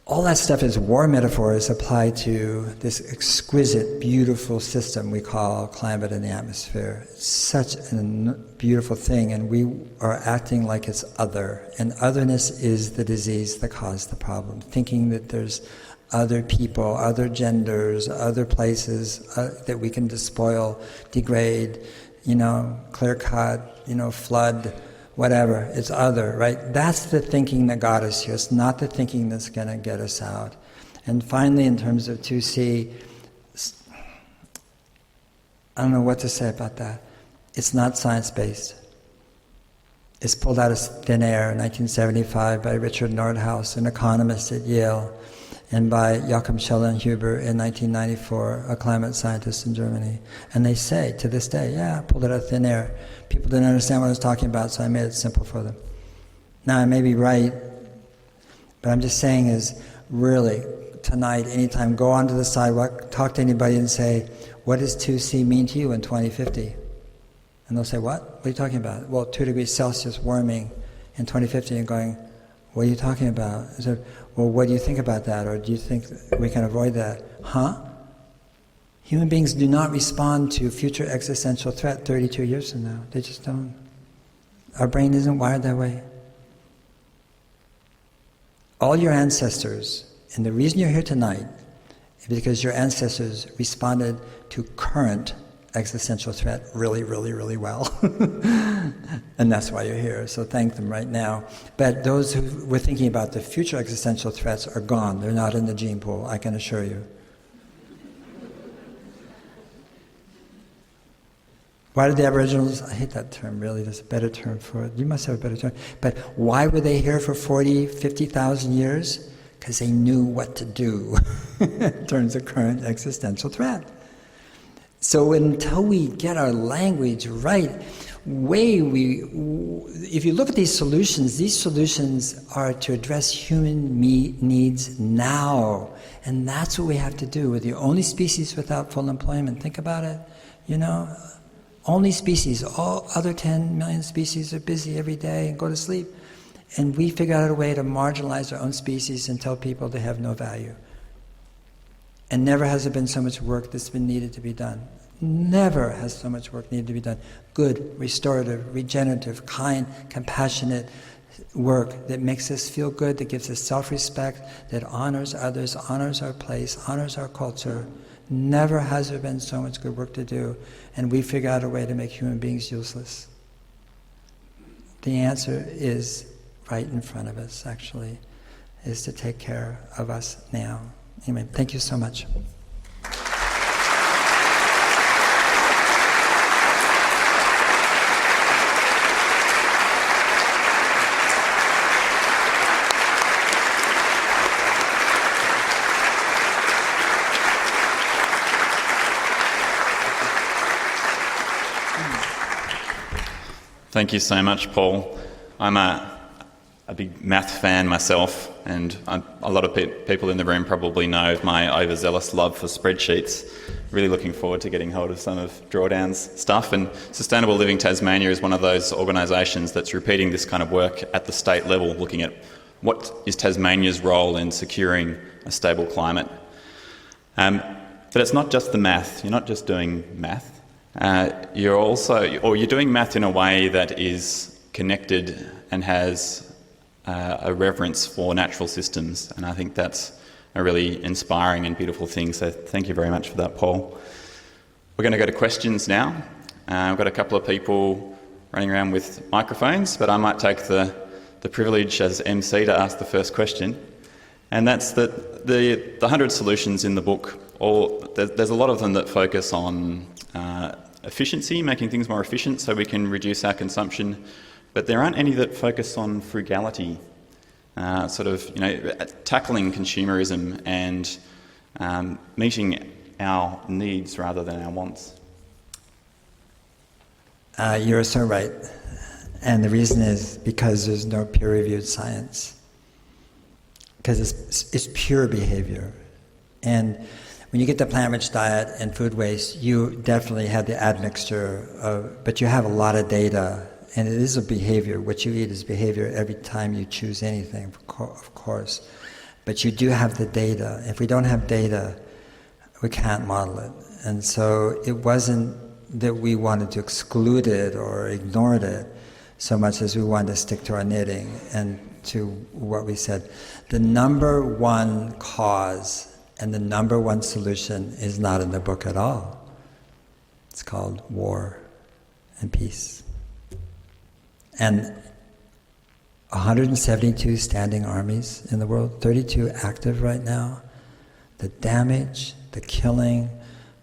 all that stuff is war metaphors applied to this exquisite, beautiful system we call climate and the atmosphere. It's such a beautiful thing, and we are acting like it's other. And otherness is the disease that caused the problem. Thinking that there's other people, other genders, other places that we can despoil, degrade, clear cut, flood, whatever, it's other, right? That's the thinking that got us here. It's not the thinking that's going to get us out. And finally, in terms of 2C, I don't know what to say about that. It's not science-based. It's pulled out of thin air in 1975 by Richard Nordhaus, an economist at Yale, and by Joachim Schellenhuber in 1994, a climate scientist in Germany. And they say, to this day, yeah, I pulled it out of thin air. People didn't understand what I was talking about, so I made it simple for them. Now, I may be right, but I'm just saying is, really, tonight, anytime, go onto the sidewalk, talk to anybody and say, what does 2C mean to you in 2050? And they'll say, what? What are you talking about? Well, 2 degrees Celsius warming in 2050, and going, what are you talking about? I said, well, what do you think about that? Or do you think we can avoid that? Huh? Human beings do not respond to future existential threat 32 years from now. They just don't. Our brain isn't wired that way. All your ancestors, and the reason you're here tonight is because your ancestors responded to current existential threat really, really, really well. And that's why you're here, so thank them right now. But those who were thinking about the future existential threats are gone. They're not in the gene pool, I can assure you. Why did the Aboriginals, I hate that term really, there's a better term for it. You must have a better term. But why were they here for 40, 50,000 years? Because they knew what to do in terms of current existential threat. So until we get our language right, if you look at these solutions are to address human needs now. And that's what we have to do. We're the only species without full employment. Think about it, Only species. All other 10 million species are busy every day and go to sleep. And we figure out a way to marginalize our own species and tell people they have no value. And never has there been so much work that's been needed to be done. Never has so much work needed to be done. Good, restorative, regenerative, kind, compassionate work that makes us feel good, that gives us self-respect, that honors others, honors our place, honors our culture. Never has there been so much good work to do, and we figure out a way to make human beings useless. The answer is right in front of us, actually, is to take care of us now. Anyway, thank you so much. Thank you so much, Paul. I'm a big math fan myself, and a lot of people in the room probably know of my overzealous love for spreadsheets. Really looking forward to getting hold of some of DRAWDOWN's stuff, and Sustainable Living Tasmania is one of those organisations that's repeating this kind of work at the state level, looking at what is Tasmania's role in securing a stable climate. But it's not just the math. You're not just doing math. You're doing math in a way that is connected and has a reverence for natural systems, and I think that's a really inspiring and beautiful thing. So thank you very much for that, Paul. We're going to go to questions now. I've got a couple of people running around with microphones, but I might take the privilege as MC to ask the first question. And that's that the 100 solutions in the book, there's a lot of them that focus on efficiency, making things more efficient so we can reduce our consumption, but there aren't any that focus on frugality, tackling consumerism and meeting our needs rather than our wants. You're so right. And the reason is because there's no peer-reviewed science. Because it's pure behavior. And when you get the plant-rich diet and food waste, you definitely have the admixture but you have a lot of data, and it is a behavior. What you eat is behavior every time you choose anything, of course. But you do have the data. If we don't have data, we can't model it. And so it wasn't that we wanted to exclude it or ignore it so much as we wanted to stick to our knitting and to what we said. The number one cause and the number one solution is not in the book at all. It's called war and peace. And 172 standing armies in the world, 32 active right now. The damage, the killing,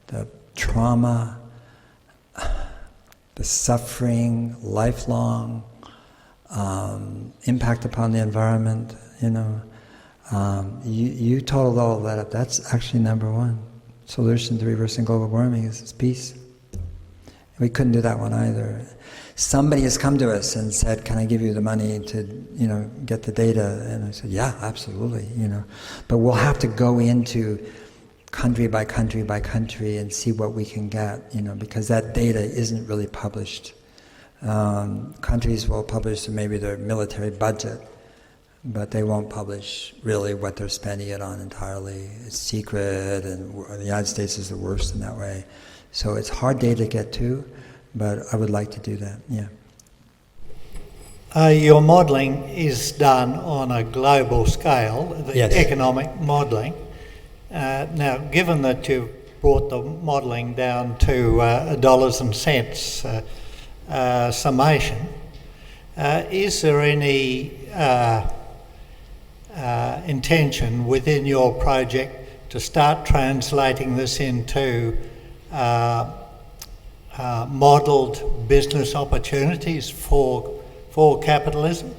the trauma, the suffering, lifelong impact upon the environment, you totaled all of that up. That's actually number one. Solution to reversing global warming is peace. We couldn't do that one either. Somebody has come to us and said, "Can I give you the money to, get the data?" And I said, "Yeah, absolutely." But we'll have to go into country by country by country and see what we can get, because that data isn't really published. Countries will publish maybe their military budget, but they won't publish really what they're spending it on entirely. It's secret, and the United States is the worst in that way. So it's hard data to get to, but I would like to do that, yeah. Your modelling is done on a global scale, the Yes. economic modelling. Now, given that you've brought the modelling down to dollars and cents summation, is there any intention within your project to start translating this into modelled business opportunities for capitalism?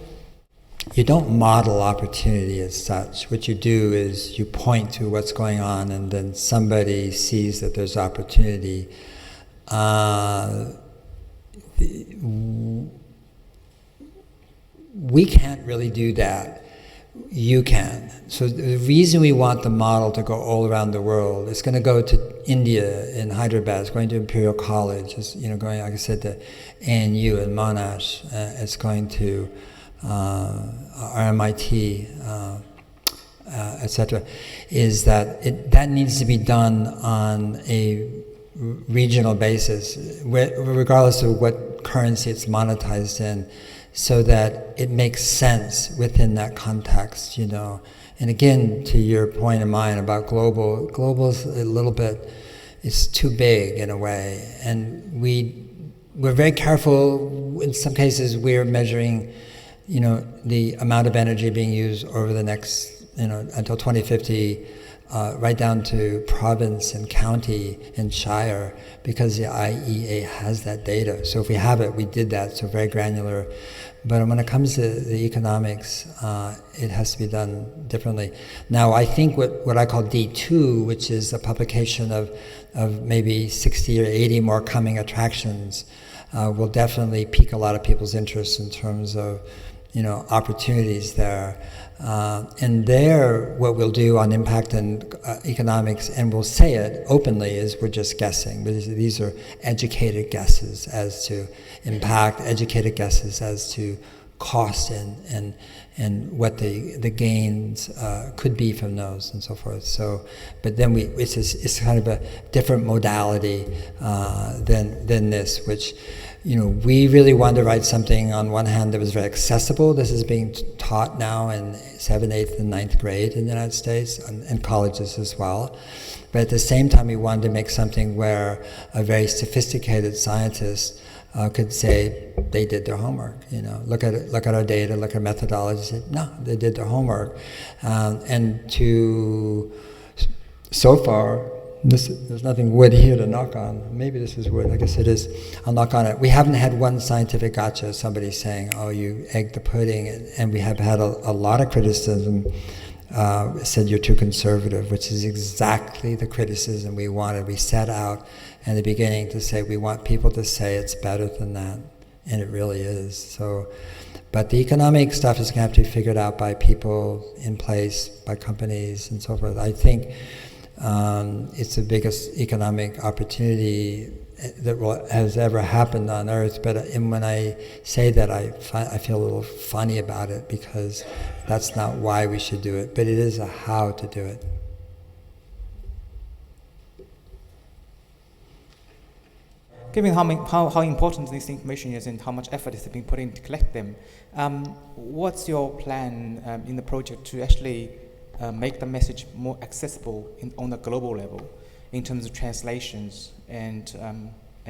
You don't model opportunity as such. What you do is you point to what's going on, and then somebody sees that there's opportunity. We can't really do that. You can. So the reason we want the model to go all around the world, it's going to go to India in Hyderabad, it's going to Imperial College, it's going, like I said, to ANU and Monash, it's going to RMIT, etc., is that that needs to be done on a regional basis, regardless of what currency it's monetized in, so that it makes sense within that context, And again, to your point of mine about global's a little bit, it's too big in a way, and we're very careful. In some cases, we're measuring, the amount of energy being used over the next, until 2050 right down to province and county and shire, because the IEA has that data. So if we have it, we did that, so very granular. But when it comes to the economics, it has to be done differently. Now, I think what I call D2, which is a publication of maybe 60 or 80 more coming attractions, will definitely pique a lot of people's interest in terms of, opportunities there. And there, what we'll do on impact and economics, and we'll say it openly, is we're just guessing. But these are educated guesses as to impact, educated guesses as to cost and what the gains could be from those and so forth. So, but then it's kind of a different modality than this, which, we really wanted to write something on one hand that was very accessible. This is being taught now in 7th, 8th, and 9th grade in the United States, and colleges as well. But at the same time, we wanted to make something where a very sophisticated scientist could say they did their homework. Look at our data, look at our methodology. No, they did their homework, so far. There's nothing wood here to knock on. Maybe this is wood. I guess it is. I'll knock on it. We haven't had one scientific gotcha. Somebody saying, "Oh, you egged the pudding," and we have had a lot of criticism. Said you're too conservative, which is exactly the criticism we wanted. We set out in the beginning to say we want people to say it's better than that, and it really is. So, but the economic stuff is going to have to be figured out by people in place, by companies, and so forth. I think it's the biggest economic opportunity that has ever happened on Earth. But when I say that, I feel a little funny about it, because that's not why we should do it, but it is a how to do it. Given how important this information is and how much effort is being put in to collect them, what's your plan in the project to actually make the message more accessible on a global level in terms of translations and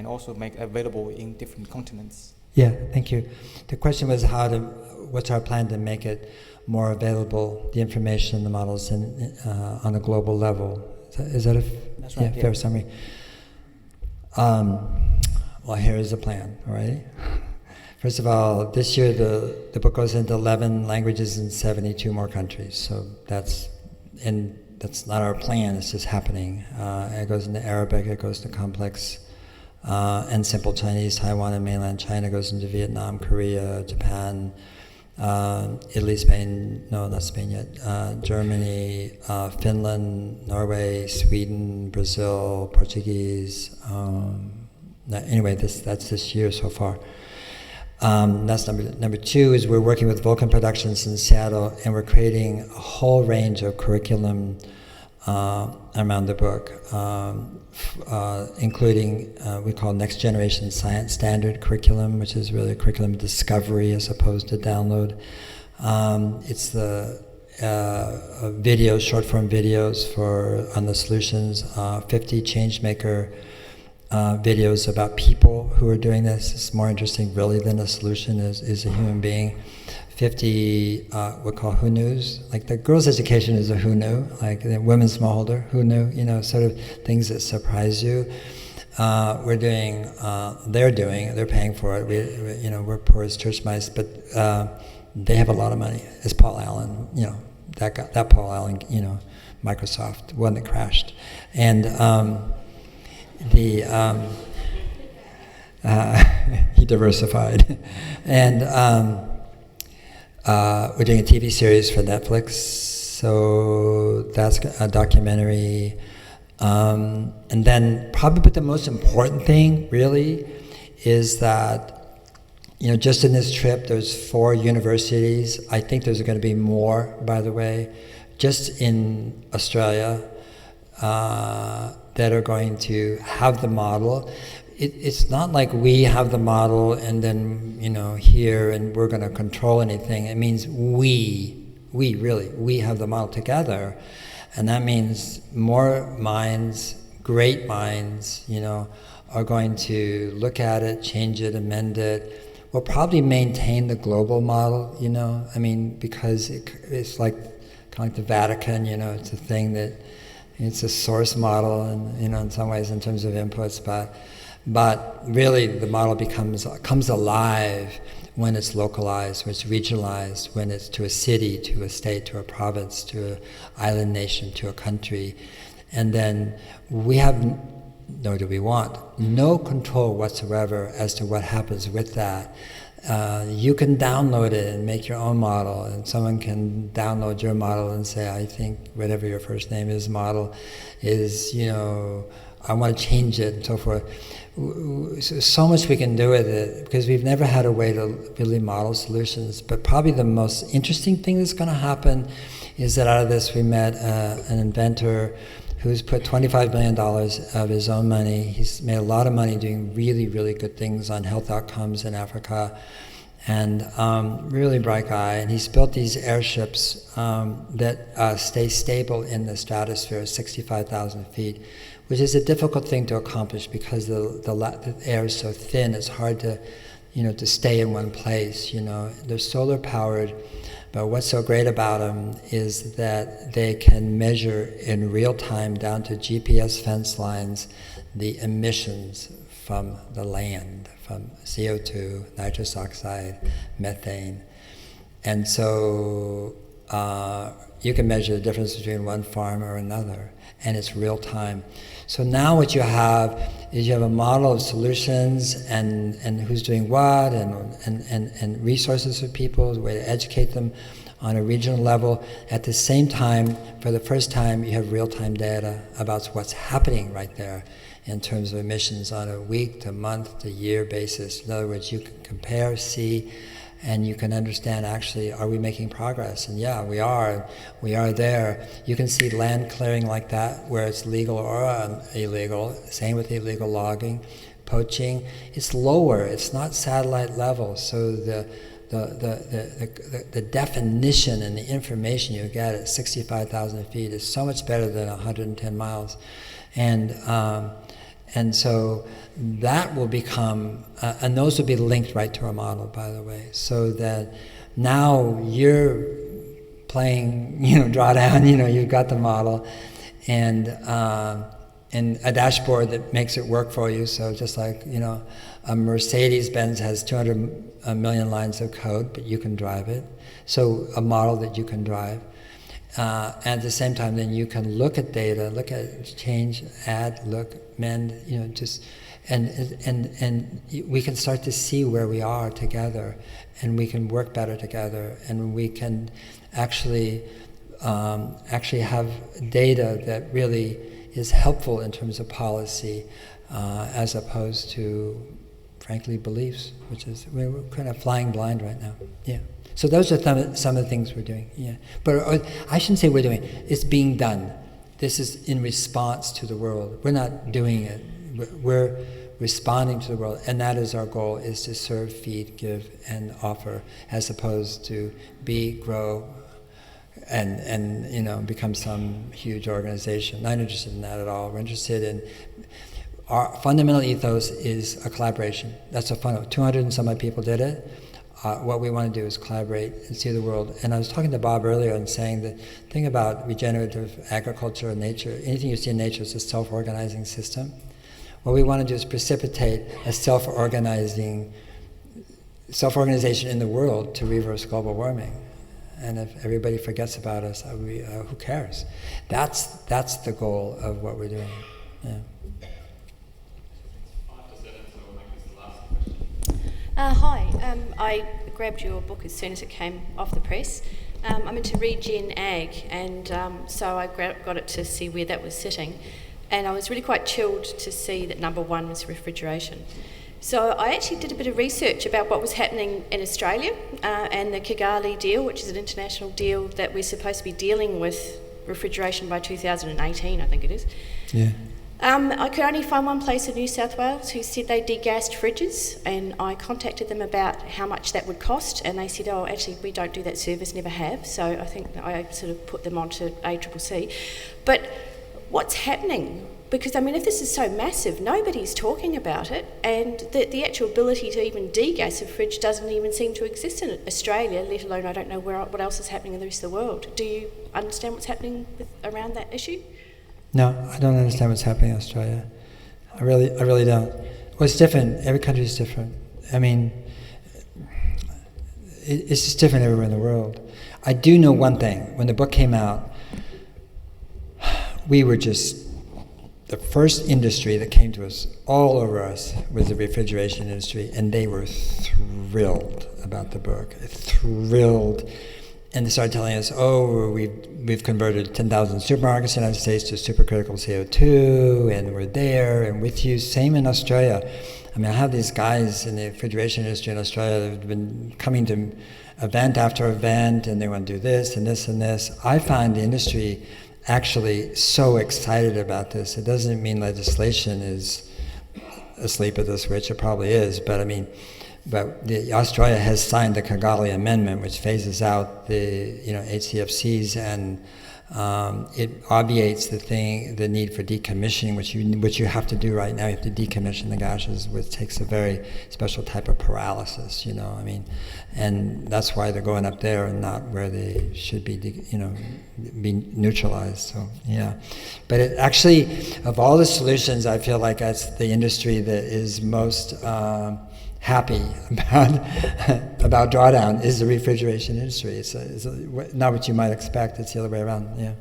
also make available in different continents? Yeah, thank you. The question was what's our plan to make it more available, the information, the models, on a global level. Is that That's right, fair summary? Well, here is the plan, all right? First of all, this year the book goes into 11 languages in 72 more countries. So that's not our plan, it's just happening. It goes into Arabic, it goes to complex and simple Chinese, Taiwan and mainland China, goes into Vietnam, Korea, Japan, Italy, Spain, no, not Spain yet, Germany, Finland, Norway, Sweden, Brazil, Portuguese. Anyway, that's this year so far. That's number two is we're working with Vulcan Productions in Seattle, and we're creating a whole range of curriculum around the book, including we call Next Generation Science Standard Curriculum, which is really a curriculum discovery as opposed to download. It's the short-form videos on the solutions, 50 changemaker videos about people who are doing this. It's more interesting really than a solution is a human being. 50 we call who knews, like the girls' education is a who knew, like the women's smallholder, who knew, sort of things that surprise you. They're paying for it. We're poor as church mice, but they have a lot of money. It's Paul Allen, that Paul Allen, Microsoft, one that crashed. And he diversified. And we're doing a TV series for Netflix, so that's a documentary. And then probably the most important thing really is that, just in this trip, there's 4 universities. I think there's going to be more, by the way, just in Australia, that are going to have the model. It's not like we have the model and then, here and we're going to control anything. It means we have the model together. And that means more minds, great minds, are going to look at it, change it, amend it. We'll probably maintain the global model, because it's kind of like the Vatican, it's a thing that It's a source model, and in some ways, in terms of inputs, but really the model comes alive when it's localized, when it's regionalized, when it's to a city, to a state, to a province, to an island nation, to a country. And then we have, nor do we want, no control whatsoever as to what happens with that. You can download it and make your own model, and someone can download your model and say, I think whatever your first name is, model is, I want to change it, and so forth. So much we can do with it, because we've never had a way to really model solutions. But probably the most interesting thing that's going to happen is that out of this we met an inventor who's put $25 million of his own money. He's made a lot of money doing really, really good things on health outcomes in Africa, and really bright guy. And he's built these airships that stay stable in the stratosphere, 65,000 feet, which is a difficult thing to accomplish because the air is so thin. It's hard to, to stay in one place. They're solar powered. But what's so great about them is that they can measure in real time, down to GPS fence lines, the emissions from the land, from CO2, nitrous oxide, methane. And so you can measure the difference between one farm or another, and it's real time. So now what you have is you have a model of solutions and who's doing what, and resources for people, the way to educate them on a regional level. At the same time, for the first time, you have real-time data about what's happening right there in terms of emissions on a week to month to year basis. In other words, you can compare, see, and you can understand, actually, are we making progress? And yeah, we are there. You can see land clearing like that, where it's legal or illegal. Same with illegal logging, poaching. It's lower, it's not satellite level, so the definition and the information you get at 65,000 feet is so much better than 110 miles. And so that will become, and those will be linked right to our model, by the way, so that now you're playing, DRAWDOWN, you've got the model, and a dashboard that makes it work for you. So just like, a Mercedes-Benz has 200 million lines of code, but you can drive it. So a model that you can drive. And at the same time, then you can look at data, look at change, add, look, mend, and we can start to see where we are together, and we can work better together, and we can actually have data that really is helpful in terms of policy, as opposed to, frankly, beliefs, which is, we're kind of flying blind right now. Yeah. So those are some of the things we're doing, yeah. But I shouldn't say we're doing it, it's being done. This is in response to the world. We're not doing it, we're responding to the world, and that is our goal, is to serve, feed, give, and offer, as opposed to be, grow, and become some huge organization. Not interested in that at all. We're interested in, our fundamental ethos is a collaboration. That's a fun, 200 and some odd people did it. What we want to do is collaborate and see the world. And I was talking to Bob earlier and saying the thing about regenerative agriculture and nature, anything you see in nature is a self-organizing system. What we want to do is precipitate a self-organization in the world to reverse global warming. And if everybody forgets about us, who cares? That's the goal of what we're doing. Yeah. Hi, I grabbed your book as soon as it came off the press. I'm into Regen Ag, and so I got it to see where that was sitting. And I was really quite chilled to see that number one was refrigeration. So I actually did a bit of research about what was happening in Australia and the Kigali deal, which is an international deal that we're supposed to be dealing with refrigeration by 2018, I think it is. Yeah. I could only find one place in New South Wales who said they degassed fridges, and I contacted them about how much that would cost, and they said, oh, actually, we don't do that service, never have. So I think I sort of put them onto ACCC. But what's happening? Because, I mean, if this is so massive, nobody's talking about it, and the actual ability to even degas a fridge doesn't even seem to exist in Australia, let alone I don't know what else is happening in the rest of the world. Do you understand what's happening around that issue? No, I don't understand what's happening in Australia. I really don't. Well, it's different. Every country is different. I mean, it's just different everywhere in the world. I do know one thing. When the book came out, we were just, the first industry that came to us, all over us, was the refrigeration industry, and they were thrilled about the book. Thrilled. And they started telling us, oh, we've converted 10,000 supermarkets in the United States to supercritical CO2, and we're there, and with you. Same in Australia. I mean, I have these guys in the refrigeration industry in Australia that have been coming to event after event, and they want to do this and this and this. I find the industry actually so excited about this. It doesn't mean legislation is asleep at the switch. It probably is, but I mean, Australia has signed the Kigali Amendment, which phases out the HCFCs, and it obviates the need for decommissioning, which you have to do right now. You have to decommission the gases, which takes a very special type of paralysis. I mean, and that's why they're going up there and not where they should be, be neutralized. So yeah, but it actually, of all the solutions, I feel like that's the industry that is most happy about drawdown is the refrigeration industry. It's not what you might expect. It's the other way around. Yeah.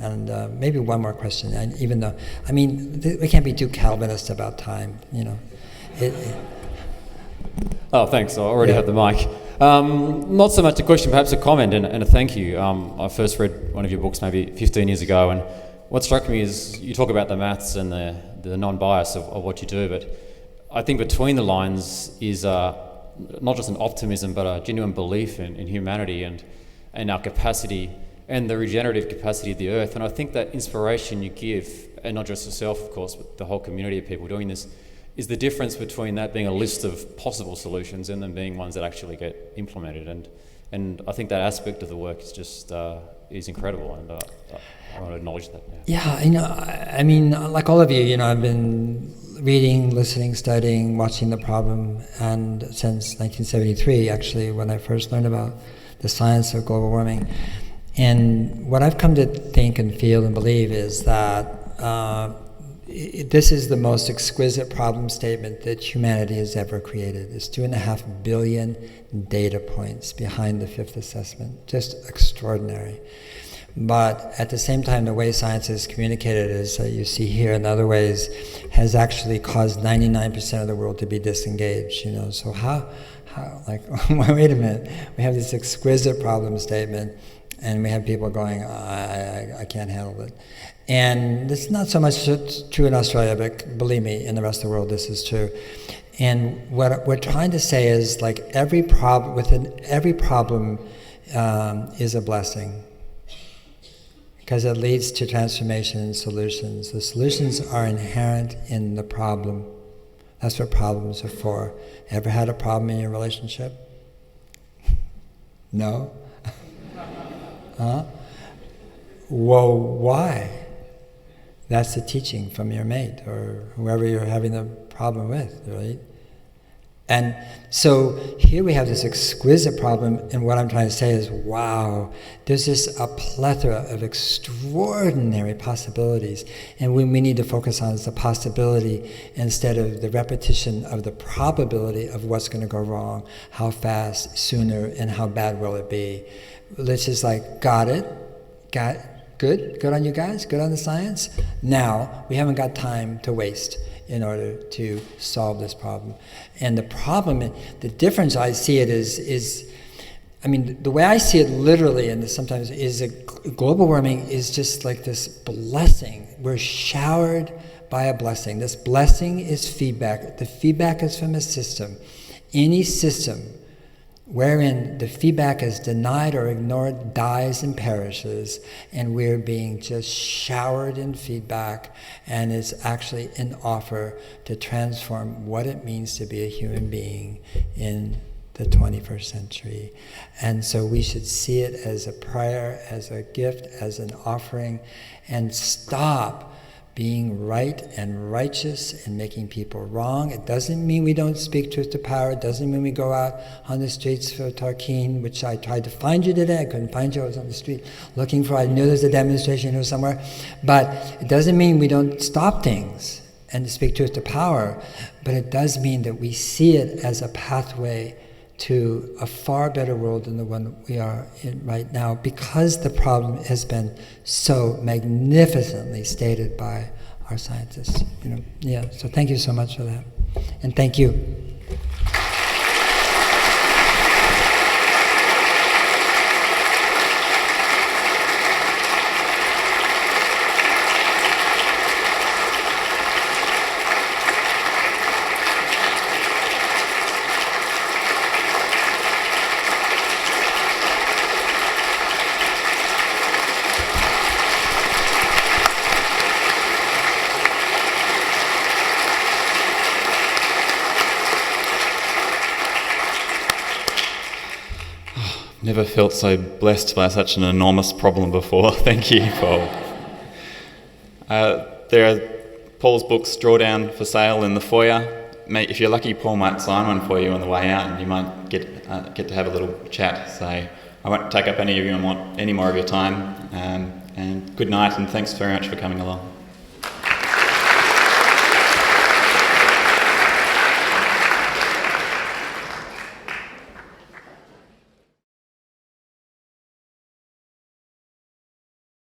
And maybe one more question. And even though, I mean, we can't be too Calvinist about time. Oh, thanks. I already have the mic. Not so much a question, perhaps a comment and a thank you. I first read one of your books maybe 15 years ago, and what struck me is you talk about the maths and the non-bias of what you do, but I think between the lines is not just an optimism, but a genuine belief in humanity and our capacity and the regenerative capacity of the earth. And I think that inspiration you give, and not just yourself, of course, but the whole community of people doing this, is the difference between that being a list of possible solutions and them being ones that actually get implemented. And I think that aspect of the work is just is incredible, and I want to acknowledge that. Yeah, I mean, like all of you, I've been reading, listening, studying, watching the problem, and since 1973, actually, when I first learned about the science of global warming. And what I've come to think and feel and believe is that this is the most exquisite problem statement that humanity has ever created. There's 2.5 billion data points behind the fifth assessment. Just extraordinary. But at the same time, the way science is communicated, as you see here in other ways, has actually caused 99% of the world to be disengaged. So how wait a minute, we have this exquisite problem statement, and we have people going, I can't handle it. And this is not so much true in Australia, but believe me, in the rest of the world, this is true. And what we're trying to say is, like, every problem is a blessing, because it leads to transformation and solutions. The solutions are inherent in the problem. That's what problems are for. Ever had a problem in your relationship? No? Huh? Well, why? That's the teaching from your mate or whoever you're having the problem with, right? And so here we have this exquisite problem, and what I'm trying to say is, wow, there's just a plethora of extraordinary possibilities, and what we need to focus on is the possibility instead of the repetition of the probability of what's going to go wrong, how fast, sooner, and how bad will it be. Let's just got it, good on you guys, good on the science. Now, we haven't got time to waste in order to solve this problem. And the problem, the difference I see it is I mean, the way I see it literally, and sometimes, is that global warming is just like this blessing. We're showered by a blessing. This blessing is feedback. The feedback is from a system. Any system wherein the feedback is denied or ignored dies and perishes, and we're being just showered in feedback, and it's actually an offer to transform what it means to be a human being in the 21st century. And so we should see it as a prayer, as a gift, as an offering, and stop being right and righteous and making people wrong. It doesn't mean we don't speak truth to power. It doesn't mean we go out on the streets for Tarkeen, which I tried to find you today. I couldn't find you. I was on the street looking for, I knew there's a demonstration here somewhere. But it doesn't mean we don't stop things and speak truth to power, but it does mean that we see it as a pathway to a far better world than the one we are in right now, because the problem has been so magnificently stated by our scientists. So thank you so much for that, and thank you. Never felt so blessed by such an enormous problem before. Thank you, Paul. There are Paul's books, Drawdown, for sale in the foyer. If you're lucky, Paul might sign one for you on the way out, and you might get to have a little chat. So I won't take up any more of your time. And good night, and thanks very much for coming along.